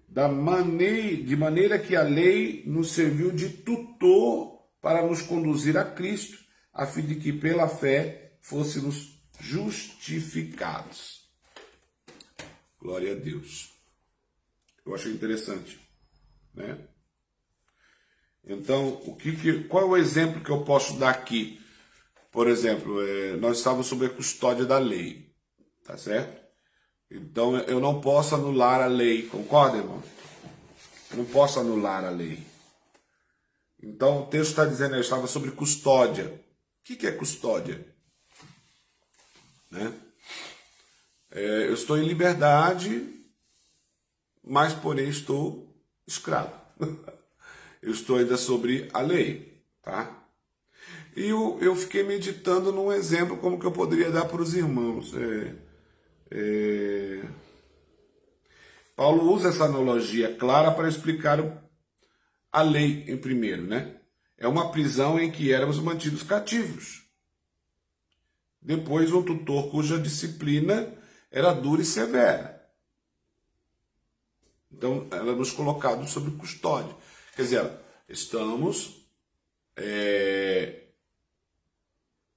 De maneira que a lei nos serviu de tutor para nos conduzir a Cristo, a fim de que pela fé fôssemos justificados. Glória a Deus. Eu achei interessante, né? Então, qual é o exemplo que eu posso dar aqui? Por exemplo, nós estávamos sob a custódia da lei, tá certo? Então, eu não posso anular a lei, concorda, irmão? Eu não posso anular a lei. Então, o texto está dizendo que eu estava sob custódia. O que é custódia? Né? Eu estou em liberdade, mas porém estou escravo. Eu estou ainda sobre a lei, tá? E eu fiquei meditando num exemplo como que eu poderia dar para os irmãos. Paulo usa essa analogia clara para explicar a lei em primeiro, né? É uma prisão em que éramos mantidos cativos. Depois, um tutor cuja disciplina era dura e severa. Então, éramos colocados sob custódia. Quer dizer, estamos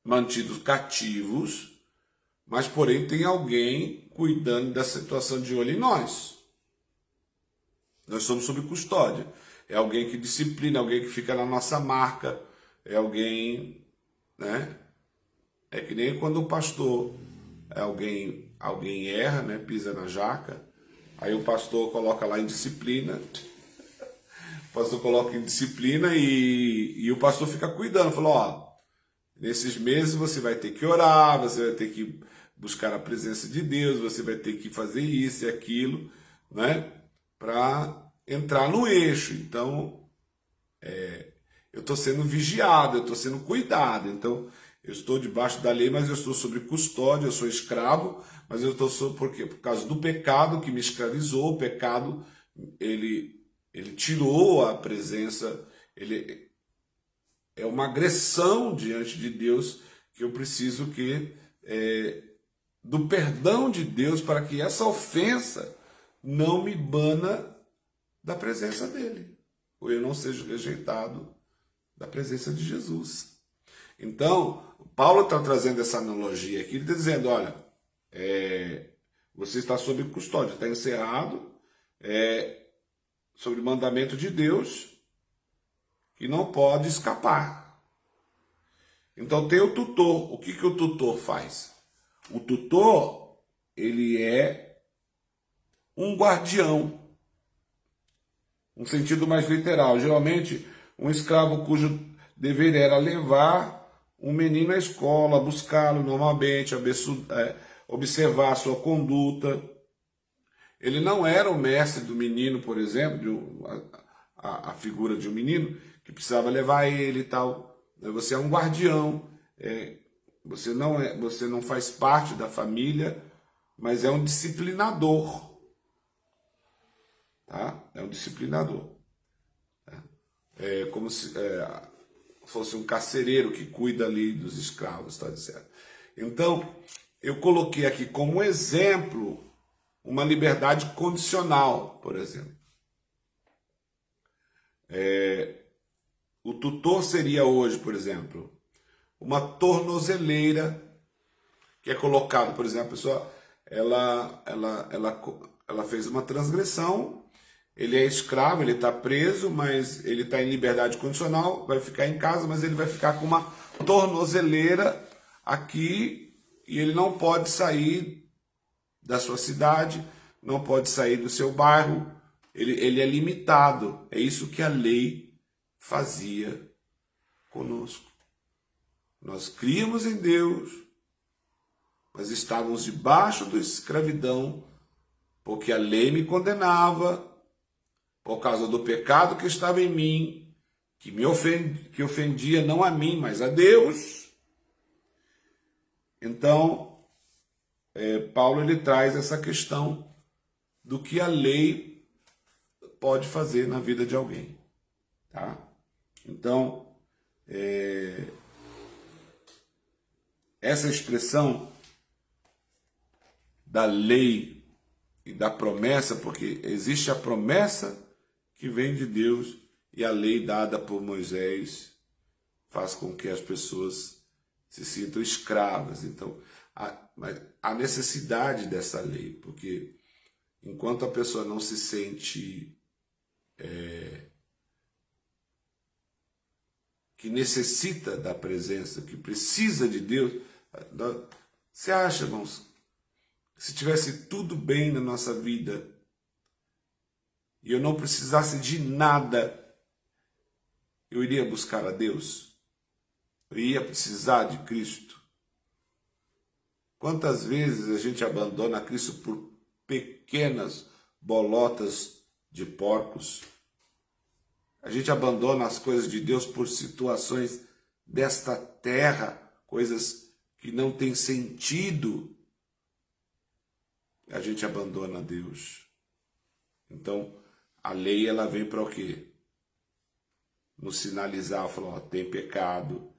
mantidos cativos, mas porém tem alguém cuidando da situação de olho em nós. Nós somos sob custódia. É alguém que disciplina, alguém que fica na nossa marca, é alguém, né? É que nem quando o pastor, alguém erra, né? Pisa na jaca, aí o pastor coloca lá em disciplina. O pastor coloca em disciplina e o pastor fica cuidando. Falou, ó, nesses meses você vai ter que orar, você vai ter que buscar a presença de Deus, você vai ter que fazer isso e aquilo, né? Para entrar no eixo. Então, eu estou sendo vigiado, eu estou sendo cuidado. Então, eu estou debaixo da lei, mas eu estou sob custódia, eu sou escravo, mas eu estou sob, por quê? Por causa do pecado que me escravizou. O pecado, ele tirou a presença, ele é uma agressão diante de Deus, que eu preciso do perdão de Deus para que essa ofensa não me bana da presença dele, ou eu não seja rejeitado da presença de Jesus. Então, Paulo está trazendo essa analogia aqui, ele está dizendo, olha, você está sob custódia, está encerrado, sob o mandamento de Deus, que não pode escapar. Então tem o tutor. O que o tutor faz? O tutor, ele é um guardião, um sentido mais literal. Geralmente, um escravo cujo dever era levar um menino à escola, buscá-lo normalmente, observar a sua conduta. Ele não era o mestre do menino, por exemplo, a figura de um menino, que precisava levar ele e tal. Você é um guardião, você não faz parte da família, mas é um disciplinador. Tá? É um disciplinador. É como se fosse um carcereiro que cuida ali dos escravos, está certo? Então, eu coloquei aqui como exemplo uma liberdade condicional, por exemplo. O tutor seria hoje, por exemplo, uma tornozeleira que é colocado, por exemplo, a pessoa ela fez uma transgressão, ele é escravo, ele está preso, mas ele está em liberdade condicional, vai ficar em casa, mas ele vai ficar com uma tornozeleira aqui e ele não pode sair da sua cidade, não pode sair do seu bairro, ele é limitado. É isso que a lei fazia conosco. Nós críamos em Deus, mas estávamos debaixo da escravidão, porque a lei me condenava, por causa do pecado que estava em mim, que ofendia não a mim, mas a Deus. Então, Paulo ele traz essa questão do que a lei pode fazer na vida de alguém. Tá? Então, essa expressão da lei e da promessa, porque existe a promessa que vem de Deus e a lei dada por Moisés faz com que as pessoas se sintam escravas. Então, há necessidade dessa lei, porque enquanto a pessoa não se sente que necessita da presença, que precisa de Deus, você acha, irmãos, que se tivesse tudo bem na nossa vida e eu não precisasse de nada, eu iria buscar a Deus? Eu iria precisar de Cristo? Quantas vezes a gente abandona Cristo por pequenas bolotas de porcos? A gente abandona as coisas de Deus por situações desta terra, coisas que não têm sentido. A gente abandona Deus. Então, a lei ela vem para o quê? Nos sinalizar, falar, tem pecado,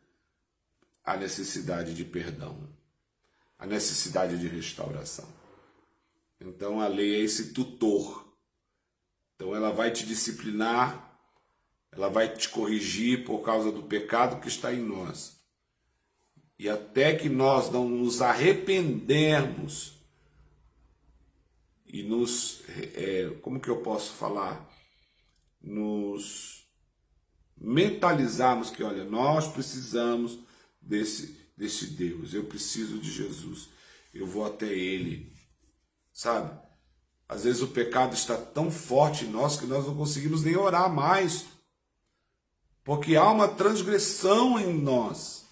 há necessidade de perdão, há necessidade de restauração. Então, a lei é esse tutor. Então, ela vai te disciplinar, ela vai te corrigir por causa do pecado que está em nós. E até que nós não nos arrependermos e como que eu posso falar? Nos mentalizarmos que, olha, nós precisamos desse Deus, eu preciso de Jesus, eu vou até Ele, sabe? Às vezes o pecado está tão forte em nós que nós não conseguimos nem orar mais, porque há uma transgressão em nós.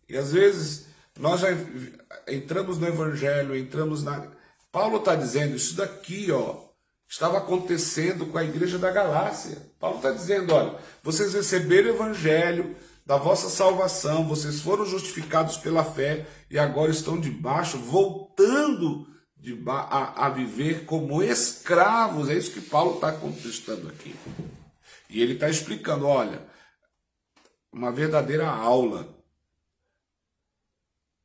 E às vezes nós já entramos no Evangelho, Paulo está dizendo, isso daqui, estava acontecendo com a igreja da Galácia. Paulo está dizendo, olha, vocês receberam o Evangelho da vossa salvação, vocês foram justificados pela fé e agora estão debaixo, voltando a viver como escravos. É isso que Paulo está contestando aqui. E ele está explicando, olha, uma verdadeira aula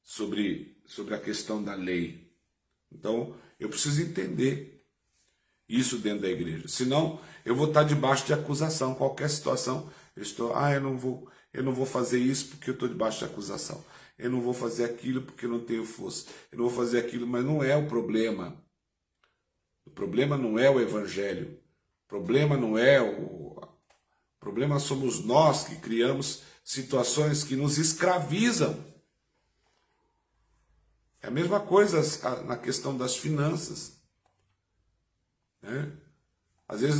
sobre a questão da lei. Então, eu preciso entender isso dentro da igreja. Senão, eu vou estar debaixo de acusação. Qualquer situação, eu não vou fazer isso porque eu estou debaixo de acusação. Eu não vou fazer aquilo porque eu não tenho força. Eu não vou fazer aquilo, mas não é o problema. O problema não é o evangelho. O problema não é o problema somos nós que criamos situações que nos escravizam. É a mesma coisa na questão das finanças. Né? Às vezes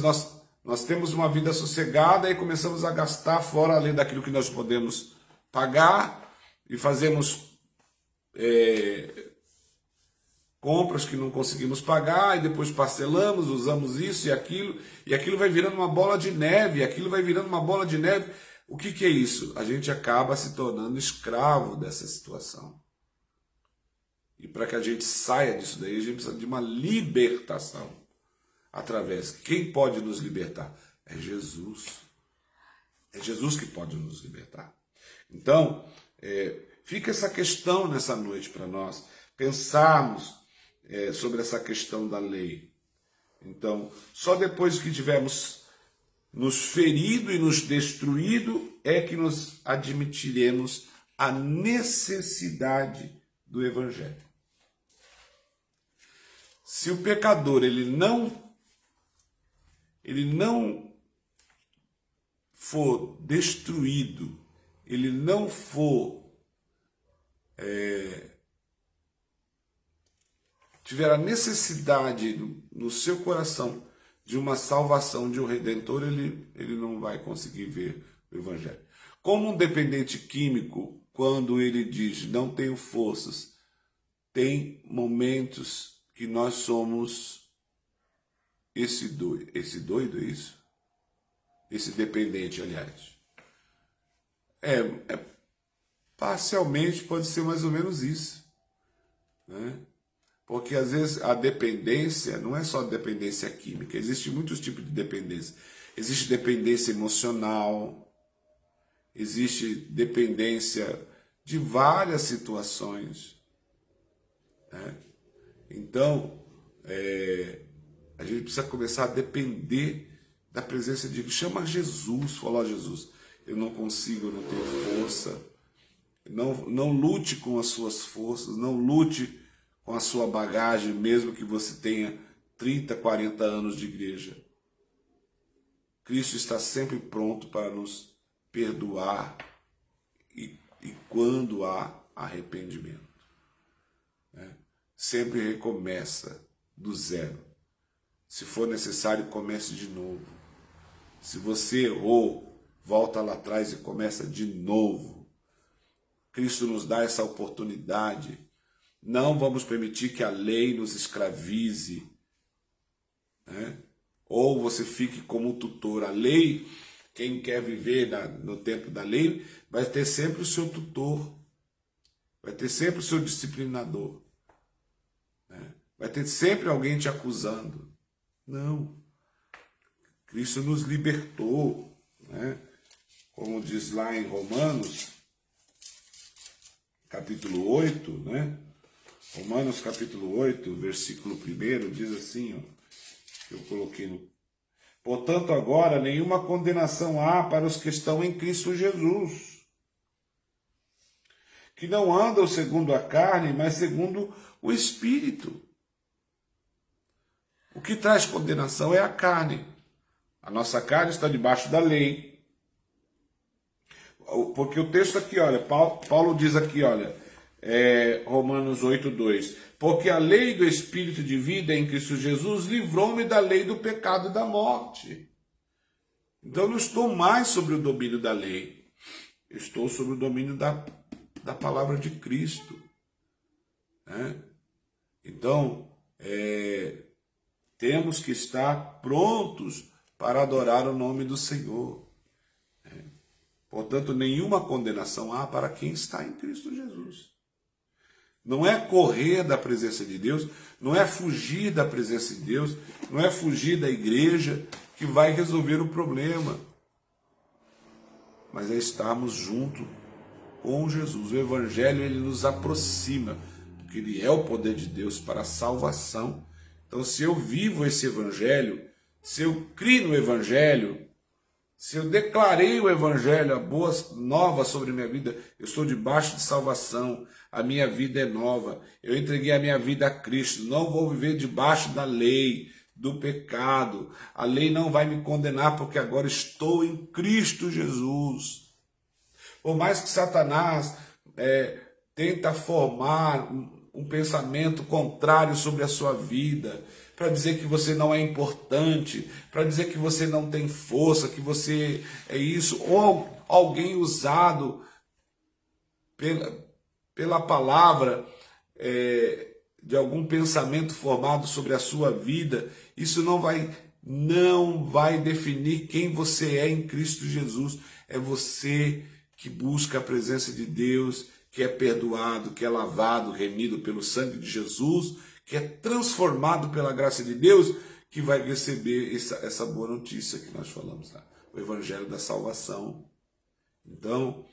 nós temos uma vida sossegada e começamos a gastar fora além daquilo que nós podemos pagar e fazemos compras que não conseguimos pagar, e depois parcelamos, usamos isso e aquilo vai virando uma bola de neve, aquilo vai virando uma bola de neve. O que é isso? A gente acaba se tornando escravo dessa situação. E para que a gente saia disso daí, a gente precisa de uma libertação. Através. Quem pode nos libertar? É Jesus. É Jesus que pode nos libertar. Então, fica essa questão nessa noite para nós pensarmos sobre essa questão da lei. Então, só depois que tivermos nos ferido e nos destruído é que nos admitiremos a necessidade do Evangelho. Se o pecador ele não for destruído, ele não for tiver a necessidade no seu coração de uma salvação, de um Redentor, ele não vai conseguir ver o Evangelho. Como um dependente químico, quando ele diz não tenho forças, tem momentos que nós somos esse doido, é isso? Esse dependente, aliás. Parcialmente pode ser mais ou menos isso, né? Porque às vezes a dependência não é só dependência química, existem muitos tipos de dependência. Existe dependência emocional, existe dependência de várias situações, né? Então, a gente precisa começar a depender da presença de Deus. Chama Jesus, fala, Jesus, eu não consigo, eu não tenho força. Não lute com as suas forças, não lute com a sua bagagem, mesmo que você tenha 30, 40 anos de igreja. Cristo está sempre pronto para nos perdoar e quando há arrependimento, né? Sempre recomeça do zero. Se for necessário, comece de novo. Se você errou, volta lá atrás e começa de novo. Cristo nos dá essa oportunidade. Não vamos permitir que a lei nos escravize, né? Ou você fique como tutor. A lei, quem quer viver no tempo da lei, vai ter sempre o seu tutor, vai ter sempre o seu disciplinador, né? Vai ter sempre alguém te acusando. Não. Cristo nos libertou, né? Como diz lá em Romanos, capítulo 8, né? Romanos capítulo 8, versículo 1, diz assim, ó, que eu coloquei no... Portanto, agora, nenhuma condenação há para os que estão em Cristo Jesus, que não andam segundo a carne, mas segundo o Espírito. O que traz condenação é a carne. A nossa carne está debaixo da lei. Porque o texto aqui, olha, Paulo diz aqui, olha, Romanos 8:2, porque a lei do Espírito de vida em Cristo Jesus livrou-me da lei do pecado e da morte. Então eu não estou mais sobre o domínio da lei, eu estou sobre o domínio da palavra de Cristo, né? Então, temos que estar prontos para adorar o nome do Senhor. Portanto, nenhuma condenação há para quem está em Cristo Jesus. Não é correr da presença de Deus, não é fugir da presença de Deus, não é fugir da igreja que vai resolver o problema, mas é estarmos junto com Jesus. O Evangelho, ele nos aproxima, porque ele é o poder de Deus para a salvação. Então, se eu vivo esse Evangelho, se eu crio no Evangelho, se eu declarei o Evangelho, a boa nova sobre a minha vida, eu estou debaixo de salvação, a minha vida é nova, eu entreguei a minha vida a Cristo, não vou viver debaixo da lei, do pecado, a lei não vai me condenar porque agora estou em Cristo Jesus. Por mais que Satanás tenta formar um pensamento contrário sobre a sua vida, para dizer que você não é importante, para dizer que você não tem força, que você é isso, ou alguém usado pela palavra de algum pensamento formado sobre a sua vida, isso não vai definir quem você é em Cristo Jesus. É você que busca a presença de Deus, que é perdoado, que é lavado, remido pelo sangue de Jesus, que é transformado pela graça de Deus, que vai receber essa boa notícia que nós falamos lá, o Evangelho da Salvação. Então,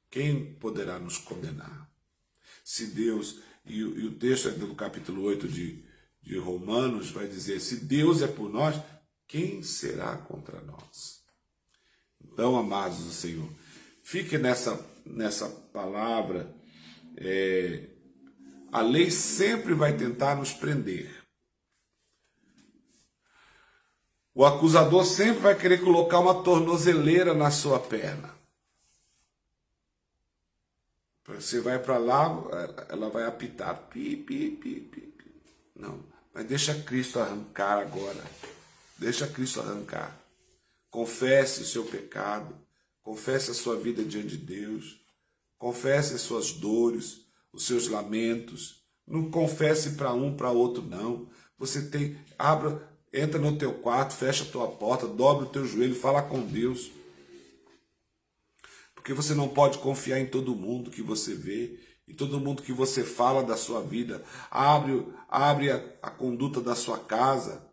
quem poderá nos condenar? Se Deus, e o texto do capítulo 8 de Romanos vai dizer, se Deus é por nós, quem será contra nós? Então, amados do Senhor, fique nessa palavra. A lei sempre vai tentar nos prender. O acusador sempre vai querer colocar uma tornozeleira na sua perna. Você vai para lá, ela vai apitar. Pi, pi, pi, pi, pi. Não, mas deixa Cristo arrancar agora. Deixa Cristo arrancar. Confesse o seu pecado. Confesse a sua vida diante de Deus. Confesse as suas dores, os seus lamentos. Não confesse para um, para outro, não. Você entra no teu quarto, fecha a tua porta, dobra o teu joelho, fala com Deus. Porque você não pode confiar em todo mundo que você vê, em todo mundo que você fala da sua vida. Abre a conduta da sua casa.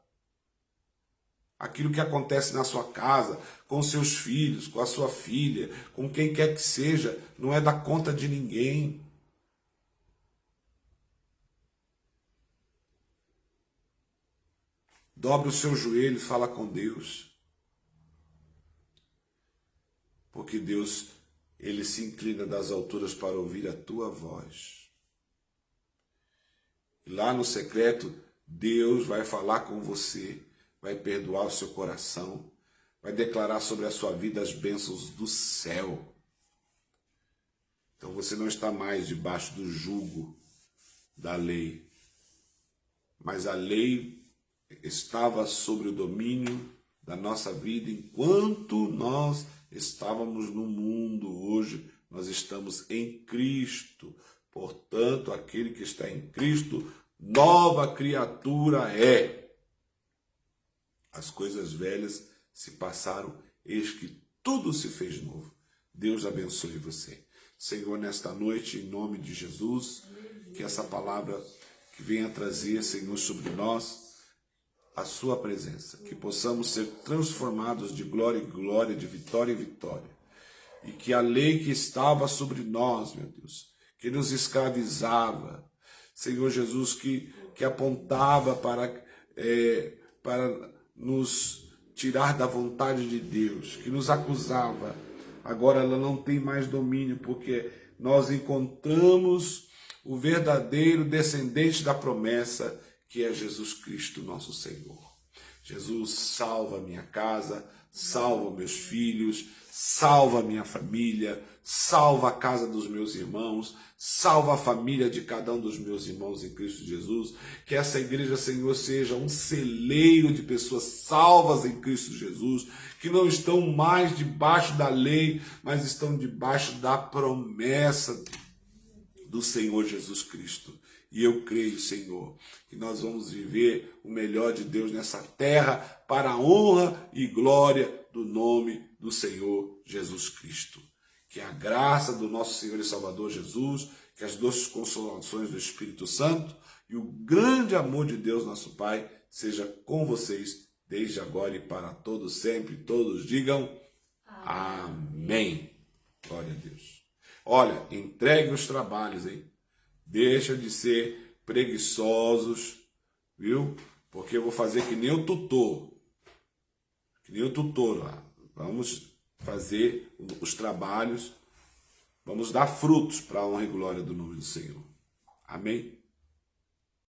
Aquilo que acontece na sua casa, com seus filhos, com a sua filha, com quem quer que seja, não é da conta de ninguém. Dobre o seu joelho e fala com Deus. Porque Deus, Ele se inclina das alturas para ouvir a tua voz. E lá no secreto, Deus vai falar com você, vai perdoar o seu coração, vai declarar sobre a sua vida as bênçãos do céu. Então você não está mais debaixo do jugo da lei, mas a lei estava sobre o domínio da nossa vida enquanto nós estávamos no mundo. Hoje nós estamos em Cristo. Portanto, aquele que está em Cristo, nova criatura é. As coisas velhas se passaram, eis que tudo se fez novo. Deus abençoe você. Senhor, nesta noite, em nome de Jesus, que essa palavra que venha trazer, Senhor, sobre nós, a sua presença, que possamos ser transformados de glória em glória, de vitória em vitória, e que a lei que estava sobre nós, meu Deus, que nos escravizava, Senhor Jesus, que apontava para nos tirar da vontade de Deus, que nos acusava, agora ela não tem mais domínio, porque nós encontramos o verdadeiro descendente da promessa, que é Jesus Cristo, nosso Senhor. Jesus, salva a minha casa, salva meus filhos, salva a minha família, salva a casa dos meus irmãos, salva a família de cada um dos meus irmãos em Cristo Jesus. Que essa igreja, Senhor, seja um celeiro de pessoas salvas em Cristo Jesus, que não estão mais debaixo da lei, mas estão debaixo da promessa do Senhor Jesus Cristo. E eu creio, Senhor, que nós vamos viver o melhor de Deus nessa terra para a honra e glória do nome do Senhor Jesus Cristo. Que a graça do nosso Senhor e Salvador Jesus, que as doces consolações do Espírito Santo e o grande amor de Deus, nosso Pai, seja com vocês desde agora e para todos sempre. Todos digam amém. Glória a Deus. Olha, entregue os trabalhos, hein? Deixa de ser preguiçosos, viu? Porque eu vou fazer que nem o tutor. Que nem o tutor lá. Vamos fazer os trabalhos. Vamos dar frutos para a honra e glória do nome do Senhor. Amém?